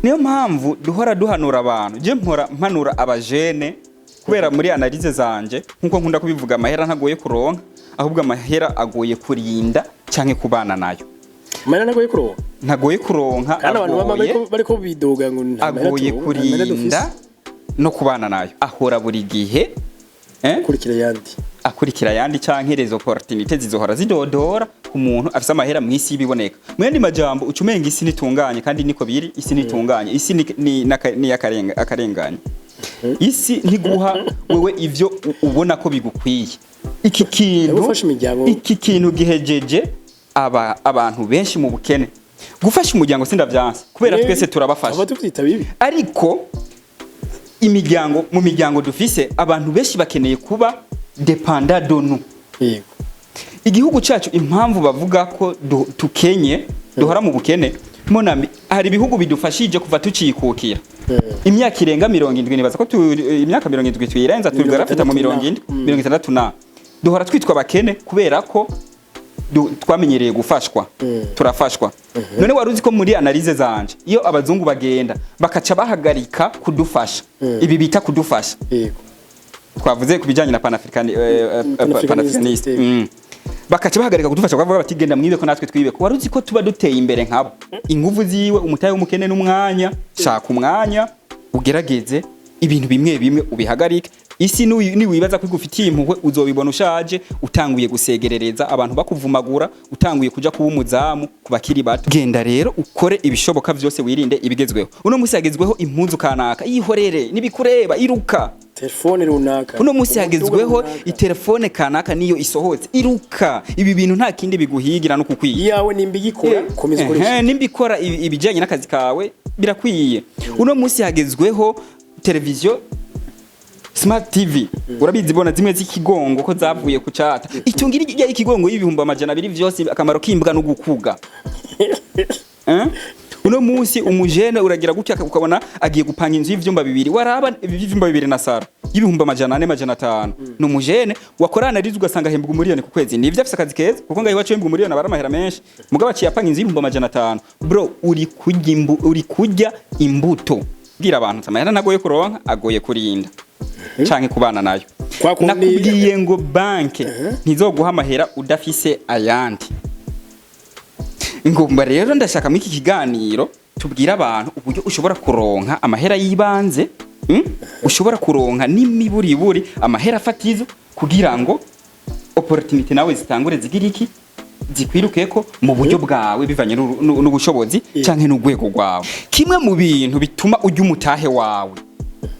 niyo mpamvu duhora duhanura abantu je mpanura abajene kubera muri analize zanje nkuko nkunda kubivuga amahera ntagoye kuronka ahubwo amahera agoye kurinda canke kubana nayo. Amahera ntagoye kuronka kandi abantu bariko bidoga ngo agoye kurinda no kubana nayo ahora buri gihe akurikira yandi canke rezo opportunité zizohora zidodora ku muntu afise amahera mwisi biboneka. Mwende majambo ucumenga isi nitunganye kandi niko biri isi nitunganye isi ni akarenganye. Isi ntiguha wewe ivyo ubona ko bigukwiye. Iki kintu gihejeje abantu benshi mu bukene. Gufasha umuryango sindavyanse kubera twese turabafasha. Ariko mu miryango dufise abantu benshi bakeneye kuba dependant donu. Igihugu cyacu impamvu bavuga ko tukenye duhora mu bukene monami hari ibihugu bidufashije kuva tucikukira. Imyaka irenga 70 nibaza ko imyaka 70 twirenza tugarafita mu 70 na duhora twitwa bakene kubera ko twamenyereye gufashwa turafashwa. None waruzi ko muri analize zanje iyo abazungu bagenda bakaca bahagarika kudufasha ibi bita kudufasha twavuze kubijanye na panafricaniste bakaca bahagarika kudufasha bavuga bati genda mwibe ko natwe twibe ko waruzi ko tuba duteye imbere nkabo inguvu ziwe umutaye w'umukene n'umwanya shaka umwanya ugerageze ibintu bimwe ubihagarike. Isi ni wibaza kwigufitiye impuhwe uzobibona ushaje utanguye gusegerereza abantu bakuvumagura utanguye kuja kuba umuzamu kubakiri bato. Genda rero ukore ibishoboka vyose wirinde ibigezweho. Uno musi yagezweho impunzu kanaka ihorere nibikureba iruka telefone runaka. Uno musi yagezweho itelefone kanaka niyo isohotse iruka. Ibi bintu nta kindi biguhigira no kukwiye yawe nimbigikora komeza ukoresha nimbikora ibijanye n'akazi kawe birakwiye. Uno musi yagezweho televiziyo Smart TV urabizi bona zimwe z'ikigongo ko zavuye ku cata itungira ijya ikigongo y'ibihumba amajana 2 vyose akamaro kimbwa no gukuga. Uno musi umujene uragira gutya ukabona agiye gupanga inzu y'ivyumba 2 waraba ivyumba 2 na sara y'ibihumba amajana 4 amajana 5 no mujene wakorana rizu ugasanga hembwa umuriyoni ku kwezi nivyo afise akazi keza kuko ngaho iwacu hembwa umuriyoni abaramahera menshi mugabo aciyapanga inzu y'ibihumba amajana 5 bro uri kurya imbuto bwira abantu amahera nagoye kuronka agoye kurinda canke kubana nayo. Nakubwiye ngo banki ntizoguha amahera udafise ayandi. Ngomba rero ndashaka muri iki kiganiro tubwira abantu uburyo ushobora kuronka amahera yibanze ushobora kuronka n'imiburiburi amahera afatizo kugira ngo opportunity nawe zitangure zigiriki zikwirukeko mu buryo bwawe bivanye n'ubushobozi canke n'ugwego rwawe. Kimwe mu bintu bituma ujya umutahe wawe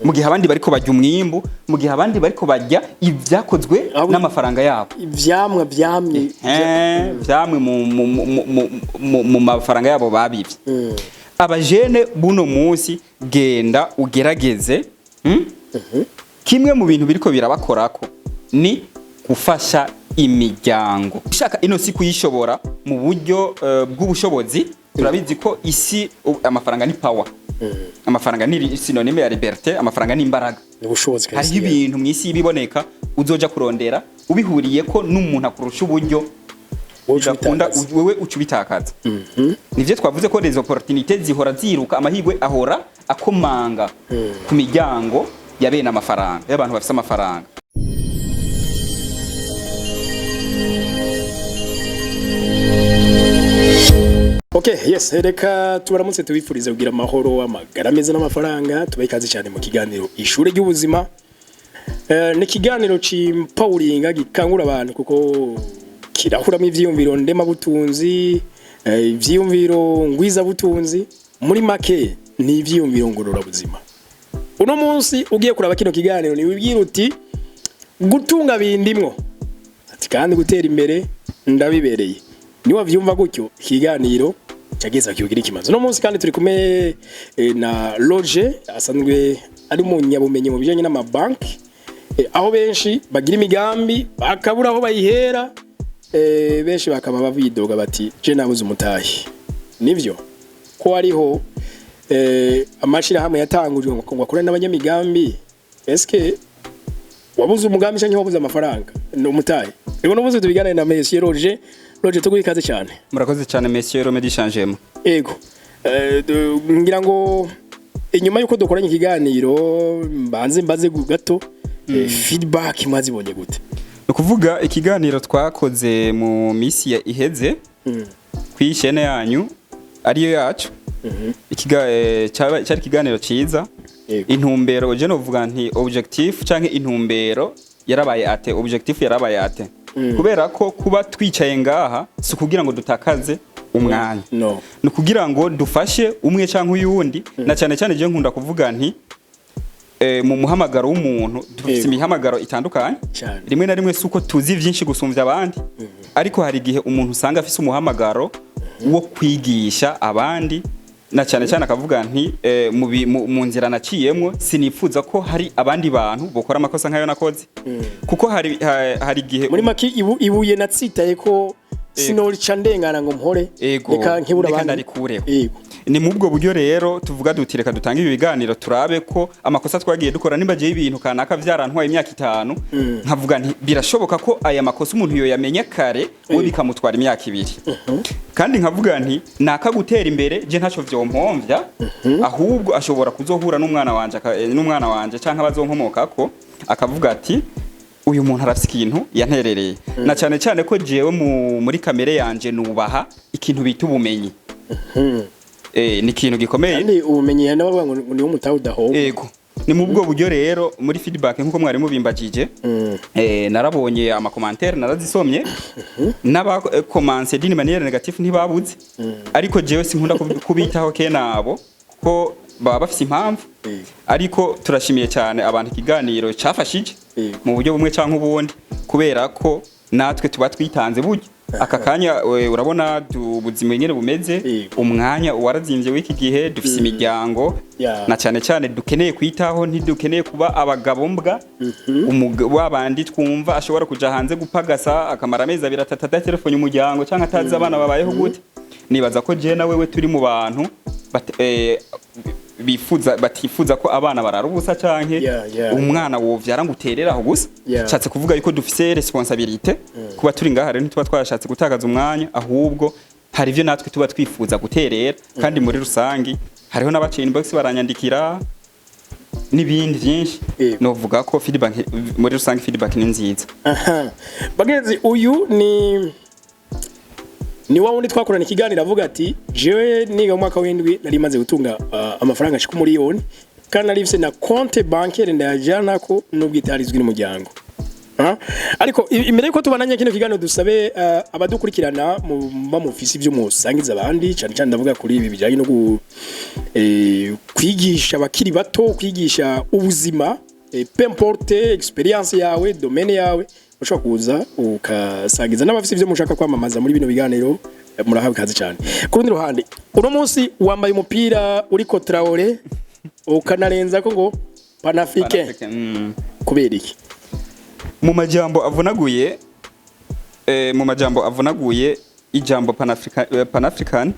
mu gihe abandi bariko bajya umwimbu mu gihe abandi bariko bajya ivyakozwe n'amafaranga yabo ivyamwe mu mafaranga yabo babivye. Abajene buno munsi genda ugerageze kimwe mu bintu biriko birabakorako ni gufasha imiryango. Ushaka ino si kuyishobora mu buryo bw'ubushobozi turabizi ko isi amafaranga ni power. Amafaranga ni synonyme ya liberté, amafaranga ni imbaraga. Hari ibintu mwisi biboneka uzoja kurondera ubihuriye ko n'umuntu akurusha uburyo udakunda wewe ucubitakaza. Nivyo twavuze ko les opportunités zihora ziruka amahigwe ahora akomanga ku miryango ya bene amafaranga y'abantu bafise amafaranga. Okay, yes, reka tubaramutse tubifurize kugira amahoro amagara meza n'amafaranga tubikaze cyane mu kiganiro ishure ry'ubuzima. Ni kiganiro cy'empowering gikangura abantu kuko kirahuramo ivyiyumviro ndema butunzi, ivyiyumviro ngwiza butunzi, muri make ni ivyiyumviro ngorora buzima. Uno munsi ugiye kuraba kino kiganiro ni wibwira uti gutunga bindimwo ati kandi gutera imbere ndabibereye. Niwa vyumva gutyo kiganiro cyageza kiyogira ikimazo. No munsi kandi turi kumwe na Roger asanzwe ari mu nyabumenyi mu bijanye n'amabanki aho benshi bagira imigambi bakabura aho bayihera benshi bakaba bavidoga bati je nabuze umutahi. Nivyo ko ariho amashira hamwe yatangujwe ngo akora n'abanyamigambi eske wabuze umugambi cyangwa wabuze amafaranga no mutahi. Rero no munsi tubigana na Monsieur Roger tuguye ikaze cyane. Murakoze cyane Monsieur Romedi Changement. Ego. ngira ngo inyuma yuko dukoranye ikiganiro mbanze mbaze gato feedback mwazibonye gute? Ukuvuga ikiganiro twakoze mu misi ya iheze kwishene yanyu ariyo yacu cyari ikiganiro ciza intumbero je novuga nti objectif canke intumbero yarabaye ate objectif yarabaye ate kubera ko kuba twicaye ngaha si kugira ngo dutakaze umwanya no kugira ngo dufashe umwe canke uyundi na cyane cyane je nkunda kuvuga nti mu muhamagaro w'umuntu dufite imihamagaro itandukanye rimwe na rimwe suko tuzi byinshi gusumvya abandi ariko hari gihe umuntu usanga afise umuhamagaro wo kwigisha abandi na cyane cyane akavuga nti mu nzira naciyemwo sinifuza ko hari abandi bantu bokora amakosa nkayo nakoze kuko hari gihe muri maki ibuye natsitaye ko sinorica ndengana ngo mpore reka nkibura abandi ni mu bwo buryo rero tuvuga dutireka dutanga ibi biganiro turabe ko amakosa twagiye dukora nimba je ibintu kanaka vyarantwaye imyaka 5 nkavuga nti birashoboka ko aya makosa umuntu yo yamenye kare we bikamutwara imyaka 2 kandi nkavuga nti naka gutera imbere je ntaco vyompovya ahubwo ashobora kuzohura n'umwana wanje canke abazonkomokako akavuga ati uyu muntu arafise ikintu yanterereye na cyane cyane ko jewe muri kamere yanje nubaha ikintu bita ubumenyi ni ikintu gikomeye ni ubumenyi n'abavuga ngo ni umutawudaho yego ni mu bwo buryo rero muri feedback nkuko mwari mubimbajije narabonye ama commentaire narazisomye n'aba commencer d'une manière négative ntibabuze ariko jewe sinkunda kubitaho kenabo ko baba bafise impamvu ariko turashimiye cyane abantu ikiganiro cyafashije mu buryo bumwe canke ubundi kubera ko natwe tuba twitanze buryo aka kanya urabona ubuzima nyene bumeze umwanya warazimvye w'iki gihe dufise imiryango na cyane cyane dukeneye kwitaho ntidukeneye kuba abagabo mbwa wabandi twumva ashobora kuja hanze gupagasa akamara amezi 2-3 adaterefone umuryango canke atazi abana babayeho gute nibaza ko je na wewe turi mu bantu batifuza ko abana bararubusa canke umwana wovyara nguterera aho gusa cyatse kuvuga yuko dufise responsabilité kuba turi ngaha rero ntituba twashatse gutakaza umwanya ahubwo hari ivyo natwe tuba twifuza guterera kandi muri rusangi hariho n'abaciye inbox baranyandikira n'ibindi byinshi novuga ko feedback muri rusangi feedback ni nziza bagenzi uyu ni wa wundi twakorana ikiganiro avuga ati jewe niga mu mwaka w'indwi nari maze gutunga amafaranga ashika miliyoni kandi nari bise na compte bancaire ndajana ko n'ubwitarizwe n'umuryango ariko imbere yuko tubananye kino kiganiro dusabe abadukurikirana mu ofisi byo musangiza abandi cyane cyane ndavuga kuri ibi bijanye no kwigisha abakiri bato kwigisha ubuzima peu importe experience yawe domaine yawe ushaka kuza ukasangiza n'abafite ibyo mushaka kwamamaza muri bino biganiro murahawe kazi cyane ku rundi ruhande uno munsi wambaye umupira uri ko Traore ukanarenza ko ngo Panafricain kubera iki mu majambo avunaguye ijambo Panafrican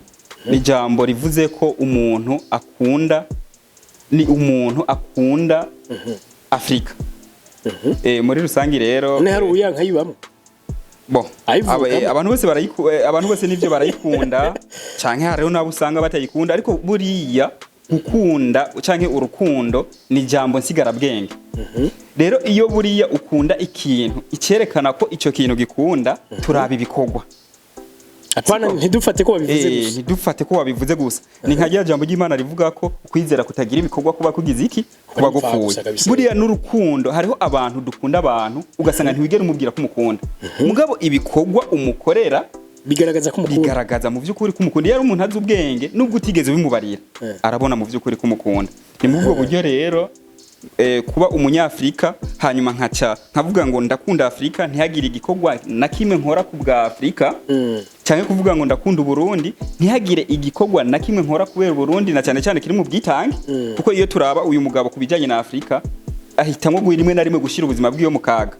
ni jambo rivuze ko umuntu akunda Afrika muri rusangi rero ne hari uyanka yibamo abantu bose nivyo barayikunda canke hariho nabo usanga batayikunda ariko buriya gukunda canke urukundo ni jambo nsigara bwenge rero iyo buriya ukunda ikintu icerekana ko ico kintu gikunda turaba ibikorwa apana ntidufate ko wabivuze gusa ntidufate ko wabivuze gusa ni nkagira jambo ry'Imana rivuga ko kwizera kutagira ibikorwa kuba kugize iki kuba gupfuye buriya n'urukundo hariho abantu dukunda abantu ugasanga ntiwigera umubwira ko umukunda mugabo ibikorwa umukorera bigaragaza mu by'ukuri ko umukunda yari umuntu azi ubwenge nubwo utigeze bimubarira arabona mu by'ukuri ko umukunda ni mu bwo buryo rero kuba umunyafrika hanyuma nkavuga ngo ndakunda Afrika ntihagire igikorwa na kimwe nkora ku bwa Afrika cyane kuvuga ngo ndakunda Burundi ntihagire igikorwa na kimwe nkora kubera Burundi na cyane cyane kiri mu bwitange kuko iyo turaba uyu mugabo kubijanye na Afrika ahitamo rimwe na rimwe gushira ubuzima bw'iyo mukaga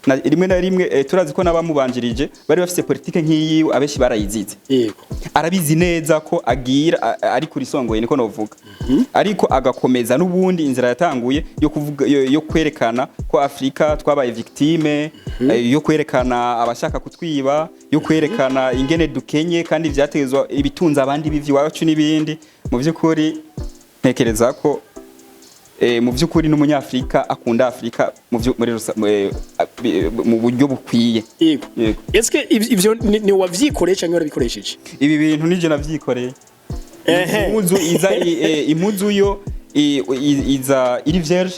rimwe na rimwe turazi ko nabamubanjirije bari bafite politike nk'iyi abeshi barayizize yego arabizi neza ko agira ari kuri songoye niko novuga ariko agakomeza n'ubundi inzira yatanguye yo kuvuga yo kwerekana ko Afrika twabaye victime yo kwerekana abashaka kutwiba yo kwerekana ingene dukenye kandi vyategezwa ibitunza abandi bivyi wacu n'ibindi mu by'ukuri ntekereza ko mu by'ukuri n'umunyafrika akunda Afrika mu buryo bukwiye yego eske ivyo ni wavyikoreye cyangwa warabikoresheje ibi bintu nije navyikoreye impuzu yo iza iri vierge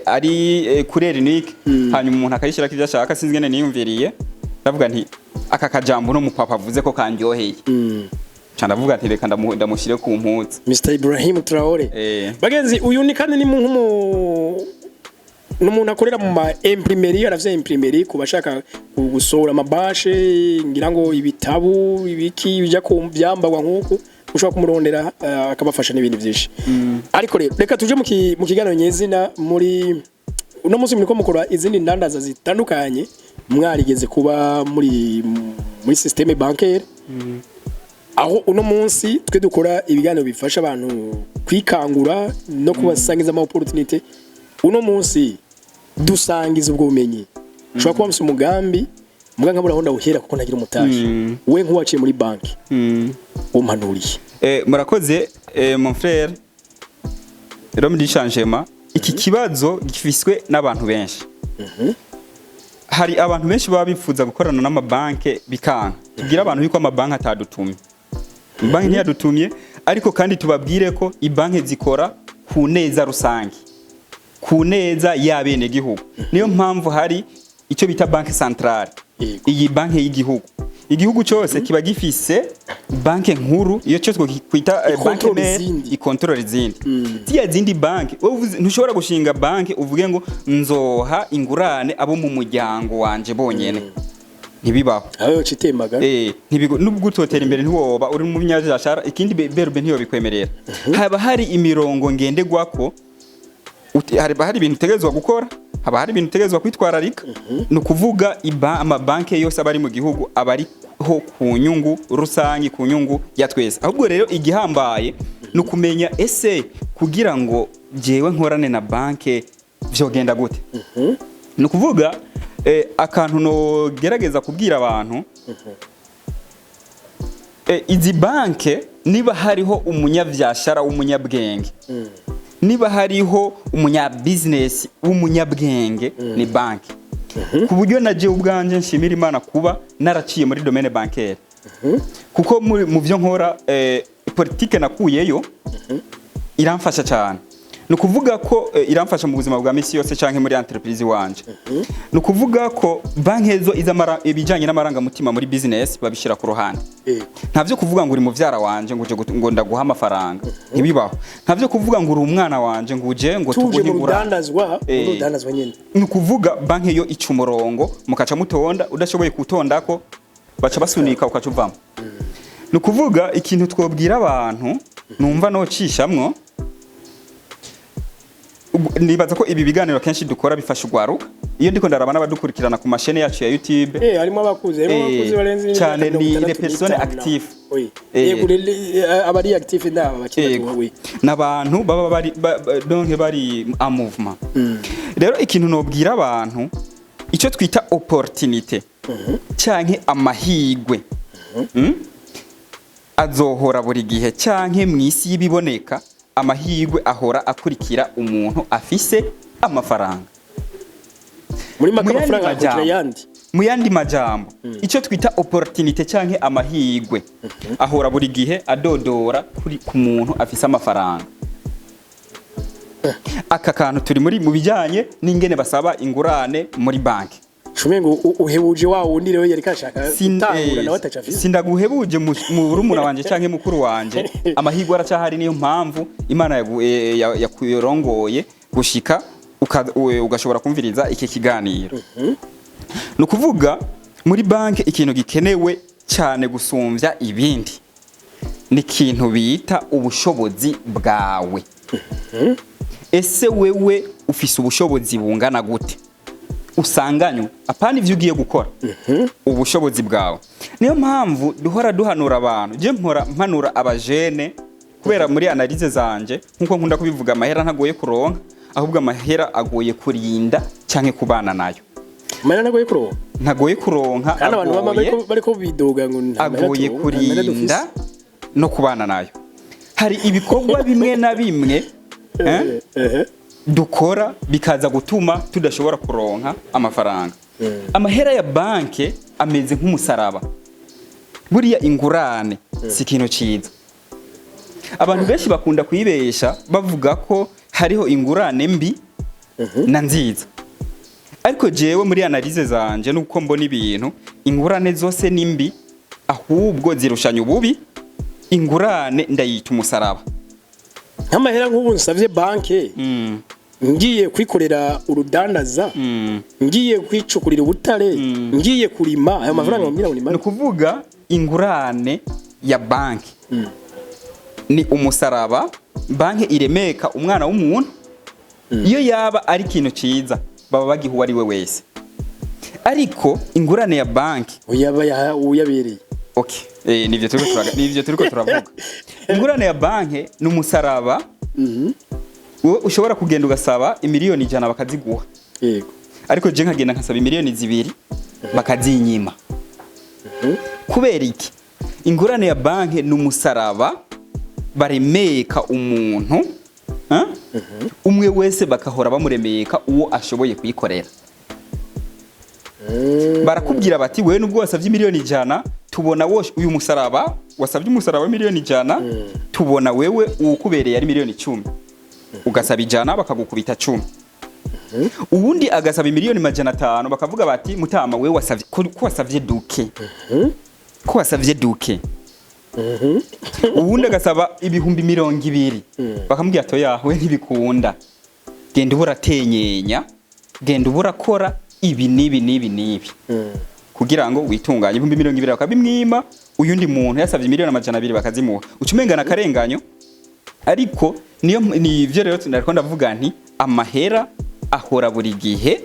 ari couleur unique hanyuma umuntu akayishira kivya shaka sinzi ngene niyumviriye ndavuga nti aka kajambo no mupapa avuze ko kanjoheye cyane avuga ati reka ndamushire ku mpuzu Mr Ibrahim Traore bagenzi uyu ni kandi ni n'umuntu akorera mu ma imprimerie aravye imprimerie kubashaka gusohora amabashe ngira ngo ibitabu ibiki bijya ku byambagwa nkuko ushobora kumurondera akabafasha n'ibindi byinshi ariko reka tuje mu kiganiro nyezina muri uno munsi muriko mukora izindi ndandaza zitandukanye mwarigeze kuba muri systeme bancaire aho uno munsi twe dukora ibiganiro bifasha abantu kwikangura no kubasangiza ama opportunity uno munsi dusangiza ubwo bumenyi ushobora kuba mfise umugambi muganga bura honda uhera kuko ntagira umutaje we nkuwaciye muri banki umpanuriye murakoze mon frère Rome di changement iki kibazo gifiswe n'abantu benshi hari abantu benshi baba bifuza gukorana n'amabanke bikanga tugira abantu biko amabanke atadutumye banki ntiyadutumye ariko kandi tubabwire ko ibanke zikora ku neza rusange ku neza y'abene gihugu niyo mpamvu hari icyo bita banke centrale iyi banke y'igihugu igihugu cyose kiba gifise banke nkuru iyo cyo twita banke mère ikontrole izindi tiya zindi banke ntushobora gushinga banke uvuge ngo nzoha ingurane abo mu muryango wanje bonyene ntibibaho aho citembaga nubwo utotera imbere ntiwoba uri mu myajashara ikindi berube ntiyo bikwemerera haba hari imirongo ngendegwako hari ibintu tegezwa gukora haba hari ibintu tegezwa kwitwararika no kuvuga amabanke yose abari mu gihugu abari ho ku nyungu rusangi ku nyungu ya twese ahubwo rero igihambaye no kumenya ese kugira ngo jewe nkorane na banke vyogenda gute no kuvuga akantu no gerageza kubwira abantu izi banke niba hariho umunyavyashara w'umunyabwenge niba hariho business w'umunyabwenge ni banki ku buryo naje ubwanje nshimira Imana kuba naraciye muri domaine bancaire kuko mu byo nkora politique nakuyeyo iramfasha cyane no kuvuga ko iramfasha mu buzima bwa misi yose canke muri entreprise wanje no kuvuga ko banki zo izamara ibijanye n'amaranga mutima muri business babishira ku ruhande ntavyo kuvuga ngo uri mu vyara wanje ngo ndaguha amafaranga ntibibaho ntavyo kuvuga ngo uri umwana wanje ngo uje ngo tuguhe urudandazwa nyene no kuvuga banki yo icumurongo mukaca mutonda udashoboye kutondako baca basunika ukacuvamo no kuvuga ikintu twobwira abantu numva no cishamwo nibaza ko ibi biganiro kenshi dukora bifasha ugwaruka iyo ndiko ndaraba n'abadukurikirana ku mashene yacu ya YouTube harimo abakuze barenze cyane ni les personnes actives abari active ndaba bakina we nabantu baba bari donc bari en mouvement rero ikintu nobwira abantu icyo twita opportunité cyanke amahigwe azohora buri gihe cyanke mwisi y'ibiboneka amahigwe ahora akurikira umuntu afise amafaranga muri mafaranga yandi mu yandi majambo icyo twita opportunité cyanke amahigwe ahora buri gihe adodora kuri ku muntu afise amafaranga aka kantu turi muri mu bijanye n'ingene basaba ingurane muri banki Shumengo uhebuje wa wundi rero yari kashaka gutangura na watacafise sindaguhebuje mu rumuna wanje canke mukuru wanje amahigwa aracahari niyo mpamvu Imana yakuyorongoye gushika ugashobora kumviriza iki kiganiro no kuvuga muri banki ikintu gikenewe cyane gusumvya ibindi ni kintu bita ubushobozi bwawe ese wewe ufise ubushobozi bungana gute usanganywe apana ivyo ugiye gukora ubushobozi bwawe. Niyo mpamvu duhora duhanura abantu, je mpora mpanura abajene kubera muri analyse zanje nkuko nkunda kubivuga, amahera ntagoye kuronka, ahubwo amahera agoye kurinda canke kubana nayo. Amahera ntagoye kuronka, kandi abantu bariko bidoga ngo agoye kurinda no kubana nayo. Hari ibikorwa bimwe na bimwe dukora bikaza gutuma tudashobora kuronka amafaranga. Amahera ya banke ameze nk'umusaraba. Buriya ingurane si ikintu ciza. Abantu benshi bakunda kuyibesha bavuga ko hariho ingurane mbi na nziza. Ariko jewe muri analyse zanje nuko mbona ibintu, ingurane zose ni mbi, ahubwo zirushanya ububi. Ingurane ndayita umusaraba. Nk'amahera nk'ubu nsavye banke ngiye kwikorera urudandaza, ngiye kwicukurira ubutare, ngiye kurima, ayo mafaranga mbwira ngo ni mari. Nukuvuga ingurane ya banki ni umusaraba banki iremeka umwana w'umuntu. Iyo yaba ari ikintu ciza baba bagihuwa ari we wese. Ariko ingurane ya banki uyaba uyabereye. Okay, nivyo turiko turavuga. Ingurane ya banki ni umusaraba. Wowe ushobora kugenda ugasaba imiliyoni 100 bakaziguha. Yego. Ariko je nkagenda nkasaba imiliyoni 2 bakazinyima. Kubera iki? Ingurane ya banki ni umusaraba baremeka umuntu, umwe wese bakahora bamuremeka uwo ashoboye kuyikorera. Barakubwira bati wewe nubwo wasavye miliyoni 100 tubona wowe uyu musaraba wasavye umusaraba miliyoni 100 tubona wewe ukubereye ari miliyoni 10. Ugasaba 100 bakagukubita 10. Uwundi agasaba miliyoni 500 bakavuga bati mutama wewe wasavye ko wasavye duke. Ko wasavye duke. Uwundi agasaba ibihumbi 200 bakamubwira to yawe ntibikunda. Genda ubura tenyenya, genda ubura kora ibi nibi kugira ngo witunganye. Ibihumbi 200 bakabimwima, uyundi muntu yasavye miliyoni 200 bakazimuha. Ucumengana karenganyo. Ariko ni ivyo rero tunariko ndavuga nti amahera ahora buri gihe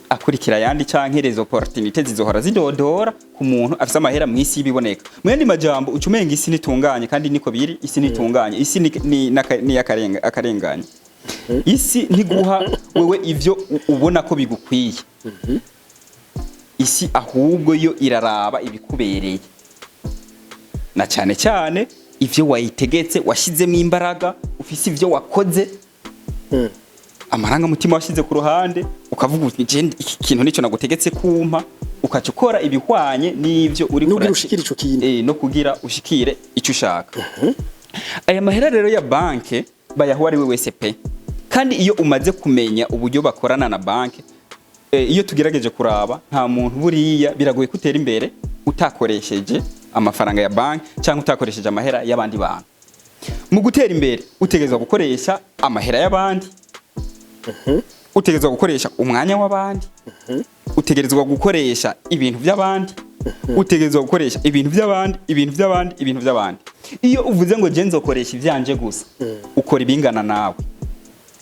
akurikira yandi canke les opportunités zizohora zidodora ku muntu afise amahera mwisi biboneka. Mwende majambo ucumenga isi nitunganye kandi niko biri, isi nitunganye, isi ni akarenganye. Isi ntiguha wewe ivyo ubona ko bigukwiye. Isi ahubwo yo iraraba ibikubereye. Na cyane ivyo wayitegetse washizemo imbaraga, ufise ivyo wakoze. Amaranga mutima washize ku ruhande ukavuga uti je iki kintu nico nagutegetse kumpa, ukacukora ibihwanye n'ivyo uri kuri ushikira ico kintu no kugira ushikire ico ushaka. Aya mahera rero ya banke bayahuwa ari we wese pe. Kandi iyo umaze kumenya uburyo bakorana na banke, iyo tugerageje kuraba nta muntu buriya biragoye kutera imbere utakoresheje amafaranga ya banki cyangwa utakoresheje amahera y'abandi bantu. Mu gutera imbere utegerezwa gukoresha amahera y'abandi, utegerezwa gukoresha umwanya w'abandi, utegerezwa gukoresha ibintu by'abandi, utegerezwa gukoresha ibintu by'abandi. Iyo uvuze ngo je nzokoresha ivyanje gusa ukora ibingana nawe.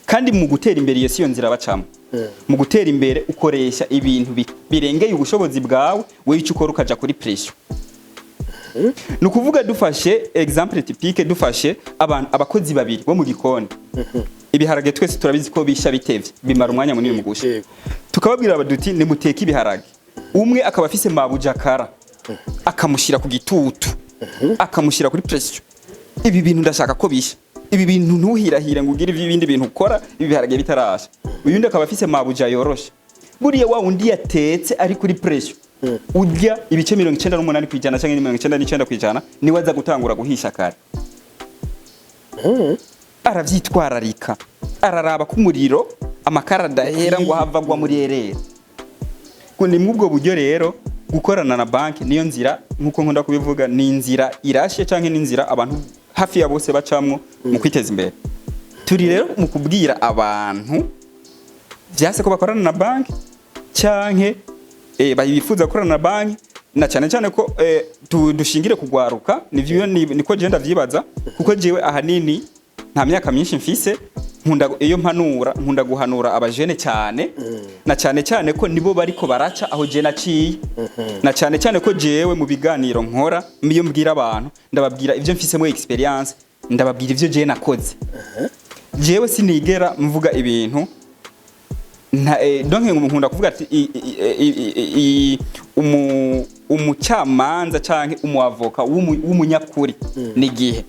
Kandi mu gutera imbere iyo siyo nzira bacamo. Mu gutera imbere ukoresha ibintu birengeye ubushobozi bwawe, we icyo ukora ukaja kuri pressure. Nukuvuga dufashe example typique, dufashe abakozi babiri bo mu gikoni. Ibiharage twese turabizi ko bisha bitevye bimara umwanya munini mu gusha. Tukababwira abaduti ni muteka ibiharage. Umwe akaba afise mabujakara akamushira ku gitutu, akamushira kuri pressure. Ibi bintu ndashaka ko bisha. Ibi bintu ntuhirahira ngo ugire ibindi bintu ukora ibiharage bitarasha. Uyundi akaba afise mabuja yoroshe. Buriya wa undi yatetse ari kuri pressure. Urya ibice 98% cyangwa 99% niwe aza gutangura guhisha kare. Aravyitwararika, araraba ku muriro amakara dahera ngo havagwa muri erera. Kundi mubwo buryo rero gukorana na banki niyo nzira nkuko nkunda kubivuga, ni inzira irashe canke ni inzira abantu hafi ya bose bacamwo mu kwiteza imbere. Turi rero mu kubwira abantu byase ko bakorana na banki canke bayifuza gukorana na banki, na cyane ko dushingire kugwaruka. Nivyo niko je ndavyibaza kuko jewe ahanini nta myaka myinshi mfise, iyo mpanura nkunda guhanura abajene cyane na cyane ko nibo bariko baraca aho je naciye na cyane ko jewe mu biganiro nkora iyo mbwira abantu ndababwira ivyo mfisemo experience ndababwira ivyo je nakoze jewe sinigera mvuga ibintu donc nkunda kuvuga ati umucamanza canke umuavoka w'umunyakuri nigihe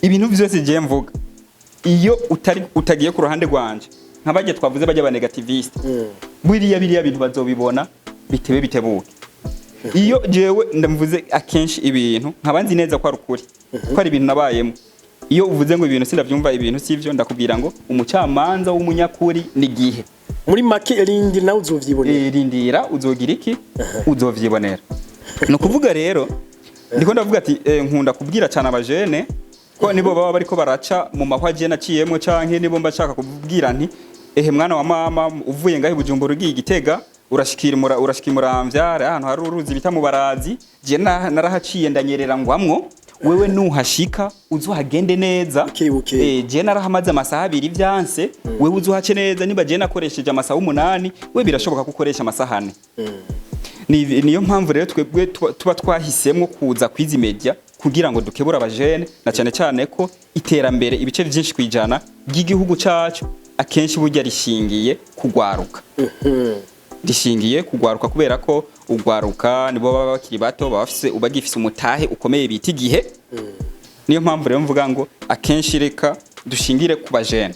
ibintu byose je mvuga iyo utagiye ku ruhande rwanje nk'abaje twavuze bajya ba negativiste biriya bintu bazobibona bitebuke iyo jewe ndamvuze akenshi ibintu nkabanzi neza ko ari ukuri ko ari ibintu nabayemo iyo uvuze ngo ibintu sindavyumva ibintu sivyo ndakubwira ngo umucamanza w'umunyakuri nigihe muri make rindi nawe uzovyibonera rindira uzogira iki uzovyibonera no kuvuga rero ndiko ndavuga ati nkunda kubwira cyane abajene ko nibo baba bariko baraca mu mahwaje naciyemo canke nibo mbashaka kubwira nti mwana wa mama uvuye ngahe Bujumbura ugiye Gitega urashikimura ahantu hari uruzi bita mu Barazi je narahaciye ndanyerera ngwamwo wewe nuhashika uzuhagende neza je narahamaze amasaha 2 vyanse wewe uzuhace neza niba je nakoresheje amasaha 8 we birashoboka gukoresha amasaha 4 niyo mpamvu rero twebwe tuba twahisemwe kuza kwizi media kugira ngo dukebura abajene na cyane ko iterambere ibice byinshi kwijana by'igihugu cyacu akenshi burya rishingiye kugwaruka rishingiye kugwaruka kubera ko ugwaruka nibo baba bakiri bato bafise ubagifise umutahe ukomeye biti gihe niyo mpamvu rero mvuga ngo akenshi reka dushingire ku bajene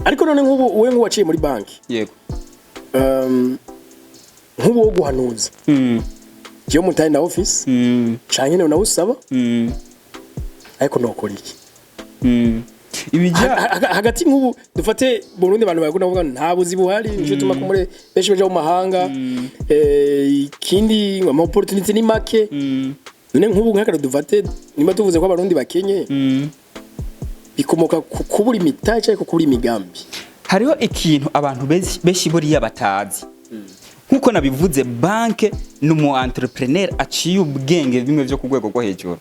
ariko none nk'ubu we waciye muri banki yego nk'ubu wo guhanuza Jyo mutaye na office canke na usaba ariko nokora iki hagati nk'ubu dufate Burundi abantu bakunda kuvuga nta buzi buhari nico tuma kumure benshi baje mu mahanga ikindi ama opportunity ni make none nk'ubu nkaka dufate nimba tuvuze ko abarundi bakenye bikomoka kubura imitaje ko kubura imigambi hariho ikintu abantu benshi buriya batazi nkuko nabivuze banke numu entrepreneur aciye ubwenge bimwe byo ku rwego rwo hejuru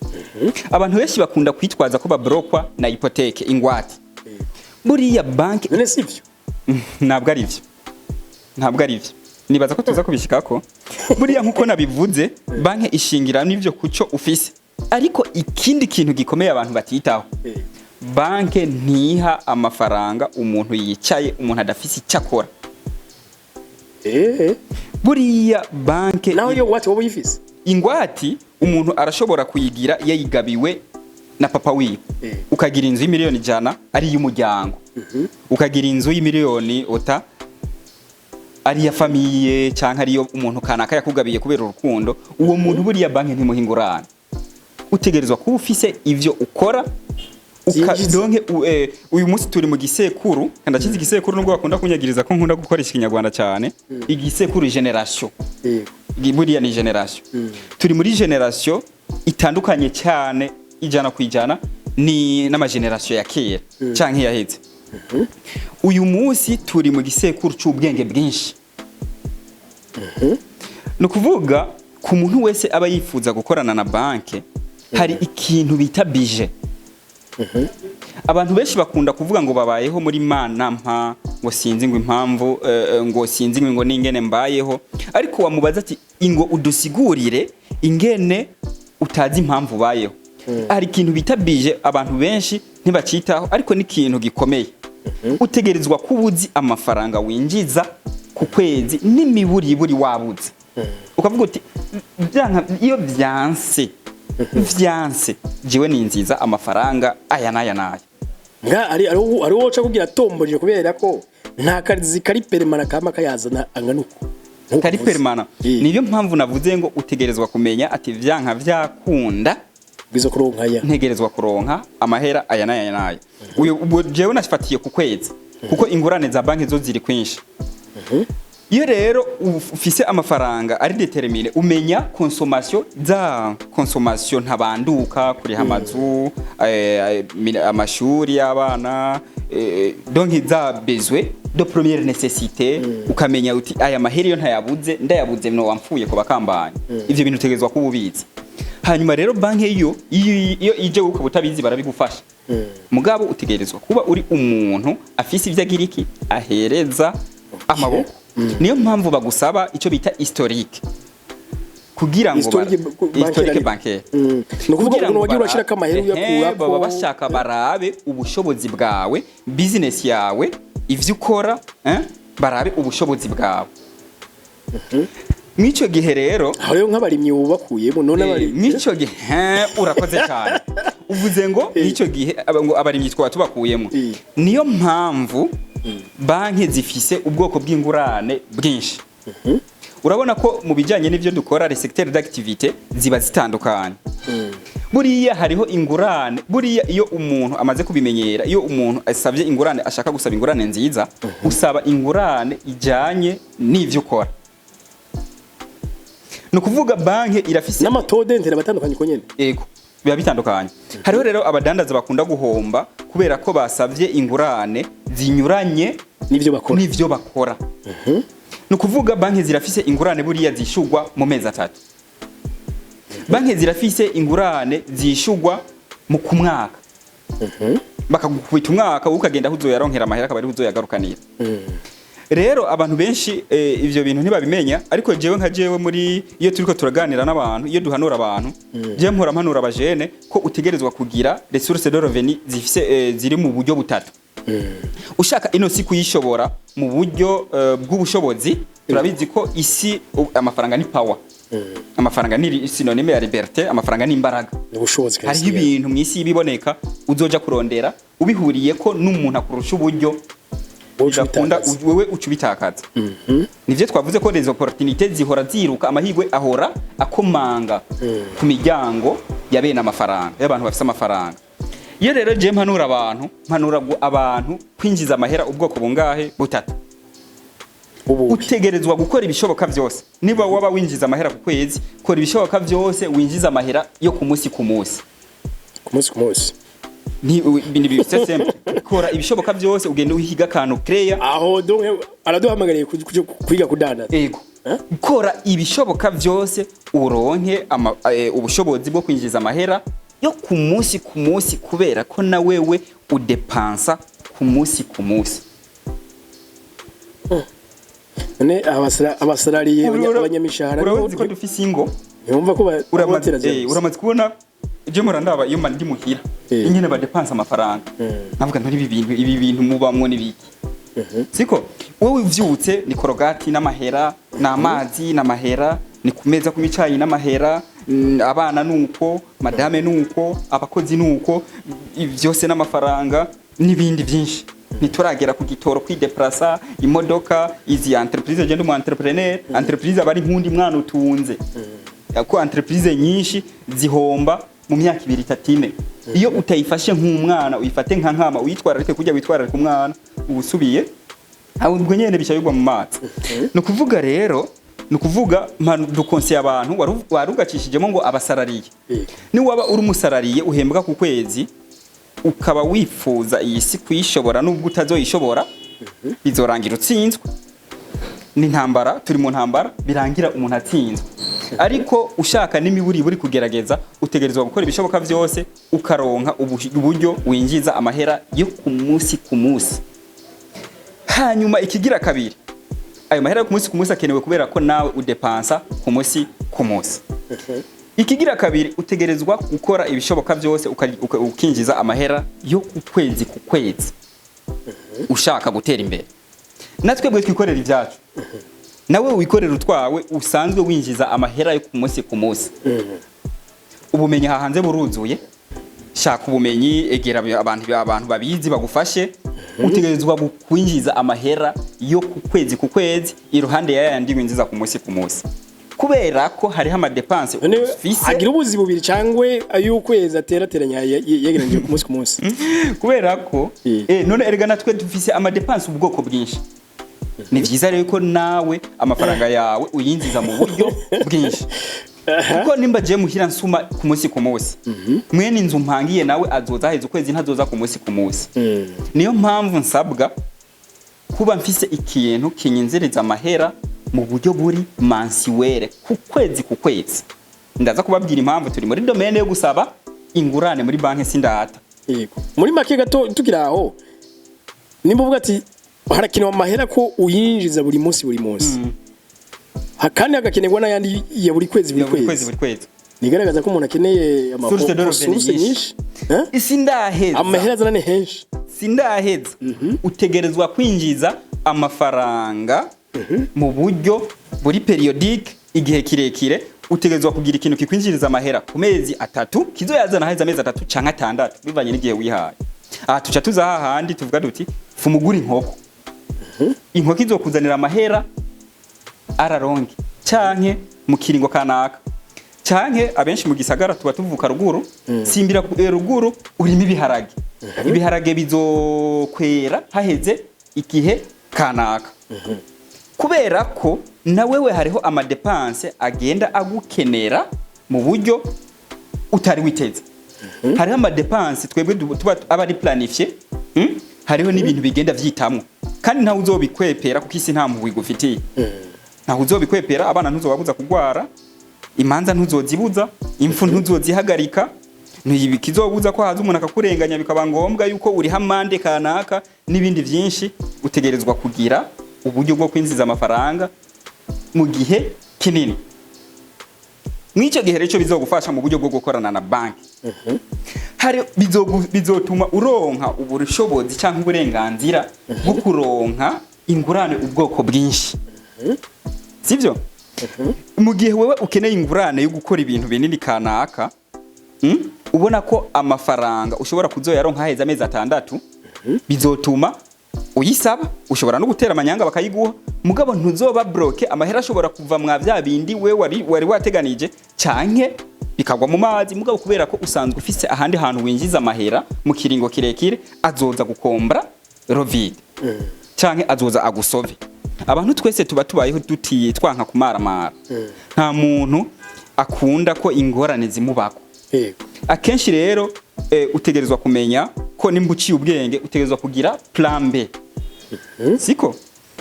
abantu benshi bakunda kwitwaza ko babrokwa na hypothèque ingwate buriya banke none sivyo ntabwo ari byo nibaza ko tuza kubishikako buriya nkuko nabivuze banke ishingira n'ivyo kuco ufise ariko ikindi kintu gikomeye abantu batitaho banke ntiha amafaranga umuntu yicaye umuntu adafise icyakora buriya banke naho yo wati wowe yifise ingwati umuntu arashobora kuyigira yayigabiwe na papa wiwe ukagira inzu y'imiliyoni 100 ari y'umuryango ukagira inzu y'imiliyoni ota ari ya famiye canka ari yo umuntu kanaka yakugabiye kubera urukundo uwo muntu buriya banke ntimuhingurana utegerezwa kuba ufise ivyo ukora ukadonke uyu munsi turi mu gisekuru ndakizi gisekuru nubwo bakunda kunyagiriza ko nkunda gukoresha ikinyarwanda cyane igisekuru generation buriya ni generation turi muri generation itandukanye cyane ijana kwijana ni n'ama generation ya kera canke yaheze uyu munsi turi mu gisekuru cy'ubwenge bwinshi no kuvuga ku muntu wese aba yifuza gukorana na banke hari ikintu bita budget abantu benshi bakunda kuvuga ngo babayeho muri mana mpa ngo sinzi ngo impamvu ngo sinzi ngo ningene mbayeho ariko wamubaza ati ingo udusigurire ingene utazi impamvu bayeho hari ikintu bita budget abantu benshi ntibacitaho ariko ni ikintu gikomeye utegerezwa kubuzi amafaranga winjiza ku kwezi n'imiburi wabuze ukavuga uti iyo vyanse jiwe ni nziza amafaranga aya naya nga ari woca kugira tomboje kubera ko nta kazi kari permana kama kayazana anganuko kari permana niyo mpamvu navuze ngo utegerezwa kumenya ati vyanka vyakunda bizo kuronka ya ntegerezwa kuronka amahera aya naya uyu jewe nashifatiye ku kwezi kuko ingurane za banki zo ziri kwinshi iyo rero ufise amafaranga ari determine umenya consommation ntabanduka kuri hamazu amashuri y'abana donc za besoin de première nécessité ukamenya uti aya mahera yo ntayabuze ndayabuze no wamfuye ko bakambanye ivyo bintu tegezwa kububiza hanyuma rero banki iyo ije uko butabizi barabigufasha mugabo utegerezwa kuba uri umuntu afise ivyo agira iki ahereza amaboko. Niyo mpamvu bagusaba ico bita historique kugira ngo historique bancaire no kuvuga ngo wagira urashira kamahera uyakura baba bashaka barabe ubushobozi bwawe, business yawe, ivyo ukora barabe ubushobozi bwawe. Mico gihe rero aho nk'abarimyi bubakuyemo none abari mico gihe urakoze cyane uvuze ngo mico gihe abarimyi twa tubakuyemo niyo mpamvu banki zifise ubwoko bw'ingurane bwinshi. Urabona ko mu bijanye n'ivyo dukora les secteurs d'activité ziba zitandukanye. Buriya hariho ingurane, buriya iyo umuntu amaze kubimenyera, iyo umuntu asavye ingurane ashaka gusaba ingurane nziza, usaba ingurane ijanye n'ivyo ukora. No kuvuga banki irafise n'amatode ntera batandukanye ko nyene. Yego, biba bitandukanye. Hariho rero abadandaza bakunda guhomba kubera ko basavye ingurane zinyuranye n'ivyo bakora. No kuvuga banki zirafise ingurane buriya zishugwa mu mezi 3. Banki zirafise ingurane zishugwa mu kumwaka. Bakagukubita umwaka ukagenda aho uzoyaronkera amahera akaba ari uzoyagarukanira. Rero abantu benshi ivyo bintu ntibabimenya, ariko jewe nka jewe muri iyo turiko turaganira n'abantu, iyo duhanura abantu, je mpora mpanura abajene ko utegerezwa kugira ressources de revenu zifise ziri mu buryo butatu. Ushaka ino si kuyishobora mu buryo bw'ubushobozi, turabizi ko isi amafaranga ni power. Amafaranga ni synonyme ya liberté, amafaranga ni imbaraga. Hari ibintu mwisi biboneka uzoja kurondera ubihuriye ko n'umuntu akurusha uburyo udakunda wewe ucubitakaza. Nivyo twavuze ko les opportunités zihora ziruka, amahirwe ahora akomanga ku miryango ya bene amafaranga, y'abantu bafise amafaranga. Iyo rero je mpanura abantu kwinjiza amahera ubwoko bungahe butatu. Utegerezwa gukora ibishoboka byose. Niba waba winjiza amahera ku kwezi, kora ibishoboka byose winjiza amahera yo ku munsi ku munsi. Ku munsi. Ni bibise simple. Kora ibishoboka byose ugende uhiga kantu clear. Aho donc araduhamagariye kwiga kudana. Yego. Kora ibishoboka byose uronke ubushobozi bwo kwinjiza amahera yo ku munsi kubera ko na wewe udepansa ku munsi ku munsi. None abasarariye abanyamishahara urazi ko dufise ingo yumva ko uramaze kubona je murandaba iyo mandi muhira inyene badepansa amafaranga navuga ntari ibi bintu mubamwo nibiki siko wowe uvyutse ni korogati n'amahera n'amazi n'amahera ni kumeza ku micayi n'amahera abana nuko madame nuko abakozi nuko byose n'amafaranga n'ibindi byinshi nituragera ku gitoro kwideplasa imodoka izi entreprise je mu entrepreneur entreprise abari nkundi mwana utunze yako entreprise nyinshi zihomba mu myaka 2-3 iyo utayifashe nk'umwana uyifate nka nkama uyitwararike kujya witwararika umwana ubusubiye aho ubwo nyene bishayugwa mu matsi no kuvuga rero nukuvuga dukonse abantu warugacishijemo ngo abasarariye ni waba uri umusarariye uhembwa ku kwezi ukaba wifuza iyi si kuyishobora nubwo utazoyishobora bizorangira utsinzwe ni ntambara turi mu ntambara birangira umuntu atsinzwe ariko ushaka n'imiburi buri kugerageza utegerezwa gukora ibishoboka byose ukaronka uburyo winjiza amahera yo ku munsi hanyuma ikigira kabiri ayo mahera ku munsi akenewe kubera ko nawe udepansa ku munsi ikigira kabiri utegerezwa gukora ibishoboka byose ukinjiza amahera yo ku kwezi ushaka gutera imbere natwe bwe twikorera ibyacu nawe wikorera utwawe usanzwe winjiza amahera yo ku munsi ubumenyi hahanze buruzuye shaka ubumenyi egera abantu babizi bagufashe utegerezwa kwinjiza amahera yo ku kwezi iruhande ya yandi winjiza ku munsi kubera ko hariho amadepanse ufise agira ubuzi bubiri cyangwe ayukwezi aterateranya yegeranije ku munsi kubera ko none erega natwe dufise amadepanse ubwoko bwinshi ni byiza rero ko nawe amafaranga yawe uyinjiza mu buryo bwinshi kuko nimba je muhira nsuma ku munsi mwene inzu mpangiye nawe azoza heza ukwezi ntazoza ku munsi niyo mpamvu nsabwa kuba mfise ikintu kinyinziriza amahera mu buryo buri mansiwere ku kwezi ndaza kubabwira impamvu turi muri domaine yo gusaba ingurane muri banki sindata yego muri make gato tukiraho nimba uvuga ati harakenewe amahera ko uyinjiza buri munsi hakandi hagakenerwa n'ayandi ya buri kwezi nigaragaza ko umuntu akeneye source nyinshi isindaheza amahera zanane henshi sindaheza utegerezwa kwinjiza amafaranga mu buryo buri periodique igihe kirekire utegerezwa kugira ikintu kikwinjiriza amahera ku mezi 3 kizoyazana haheza amezi 3 canke 6 bivanye n'igihe wihaye tuca tuza hahandi tuvuga duti fumugura inkoko inkoko izokuzanira amahera araronke canke mu kiringo kanaka canke abenshi mu gisagara tuba tuvuka ruguru simbira ruguru urimo ibiharage ibiharage bizokwera haheze igihe kanaka kubera ko na wewe hariho amadepanse agenda agukenera mu buryo utari witeze hariho amadepanse twebwe tuba abari planifié hariho n'ibintu bigenda vyitamwe kandi ntawe uzobikwepera kuko isi nta mpuhwe igufitiye ntawe uzobikwepera abana ntuzobabuza kugwara imanza ntuzozibuza impfu ntuzozihagarika ntibikizobuza ko haza umuntu akakurenganya bikaba ngombwa yuko uri hamande kanaka n'ibindi vyinshi utegerezwa kugira uburyo bwo kwinjiza amafaranga mu gihe kinini mwico gihe reco bizogufasha mu buryo bwo gukorana na banki hari bizotuma uronka uburushobozi cyangwa uburenganzira bwo kuronka ingurane ubwoko bwinshi sivyo mu gihe wewe ukeneye ingurane yo gukora ibintu binini kanaka ubona ko amafaranga ushobora kuzoyaronka haheza amezi 6 bizotuma uyisaba ushobora no gutera amanyanga bakayiguha mugabo ntuzoba bloke amahera ashobora kuva mwa bya bindi we wari wateganije canke bikagwa mu mazi mugabo kubera ko usanzwe ufise ahandi hantu winjiza amahera mu kiringo kirekire azoza gukombra rovide canke azoza agusove abantu twese tuba tubayeho dutiye twanka kumaramara nta muntu akunda ko ingorane zimubako akenshi rero utegerezwa kumenya ko nimbuciye ubwenge utegerezwa kugira plan B siko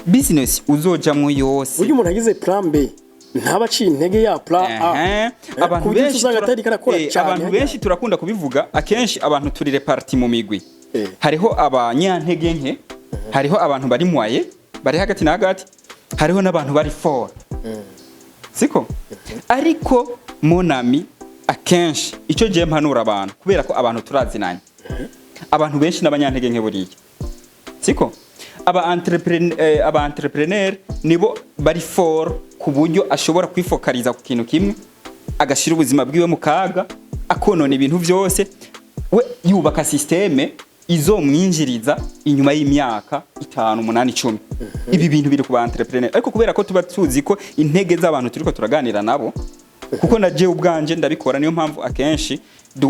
business uzojamwe yose uyu muntu agize plan B ntabaciye intege ya plan A abantu benshi turakunda kubivuga akenshi abantu turi reparti mu migwi hariho abanyantege nke hariho abantu bari mwaye bari hagati na hagati hariho n'abantu bari for siko ariko monami akenshi ico je mpanura abantu kubera ko abantu turazinanye abantu benshi n'abanyantege nke buriye siko aba entrepreneur nibo bari for ku buryo ashobora kwifokaliza ku kintu kimwe agashira ubuzima bwiwe mu kaga akonona ibintu vyose we yubaka systeme izomwinjiriza inyuma y'imyaka 5 8 10 ibi bintu biri ku ba entrepreneur ariko kubera ko tuba tuzi ko intege z'abantu turiko turaganira nabo kuko naje ubwanje ndabikora niyo mpamvu akenshi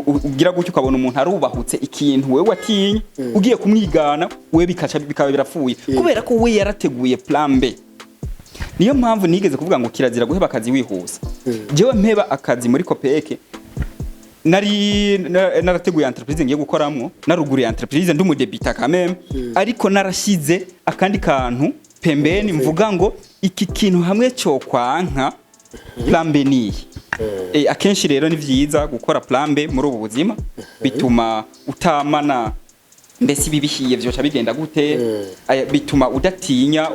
ugira gutyo ukabona umuntu arubahutse ikintu wewe watinye ugiye kumwigana we bikaba birapfuye kubera ko we yarateguye plan B niyo mpamvu nigeze kuvuga ngo kirazira guheba akazi wihuse jewe mpeba akazi muri Kopeke narateguye entreprise ngiye gukoramwo naruguriye entreprise ndumudebita kameme ariko narashize akandi kantu pembeni mvuga ngo iki kintu hamwe cyo kwanka plan B ni akenshi rero ni vyiza gukora plan B muri ubu buzima bituma utamana mbese bibihiye byoca bigenda gute bituma udatinya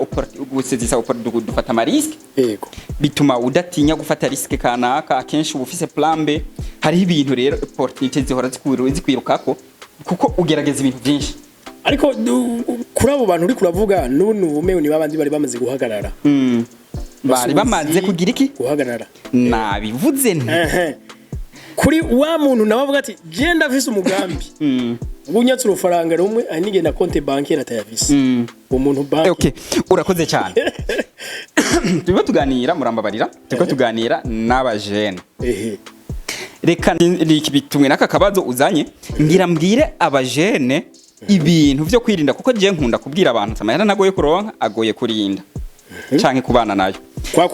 gusezisa dufata ama risk yego bituma udatinya gufata risk kanaka akenshi ubufise plan B hari ibintu rero opportunity zihora zikwirukako kuko ugerageza ibintu byinshi ariko kuri abo bantu uri kuravuga n'ubumewe ni babandi bari bamaze guhagarara bari bamaze kugira iki guhagarara nabivuze kuri wa muntu nabavuga ati je ndafise umugambi ubunyatse urufaranga rumwe anige na konte banki natayavise umuntu banki okay urakoze cyane tuba tuganira murambabarira tuko tuganira n'abajene reka bitumwe naka kabazo uzanye ngira mbwire abajene ibintu byo kwirinda kuko je nkunda kubwira abantu amahera nagoye kuronka agoye kurinda canke kubana nayo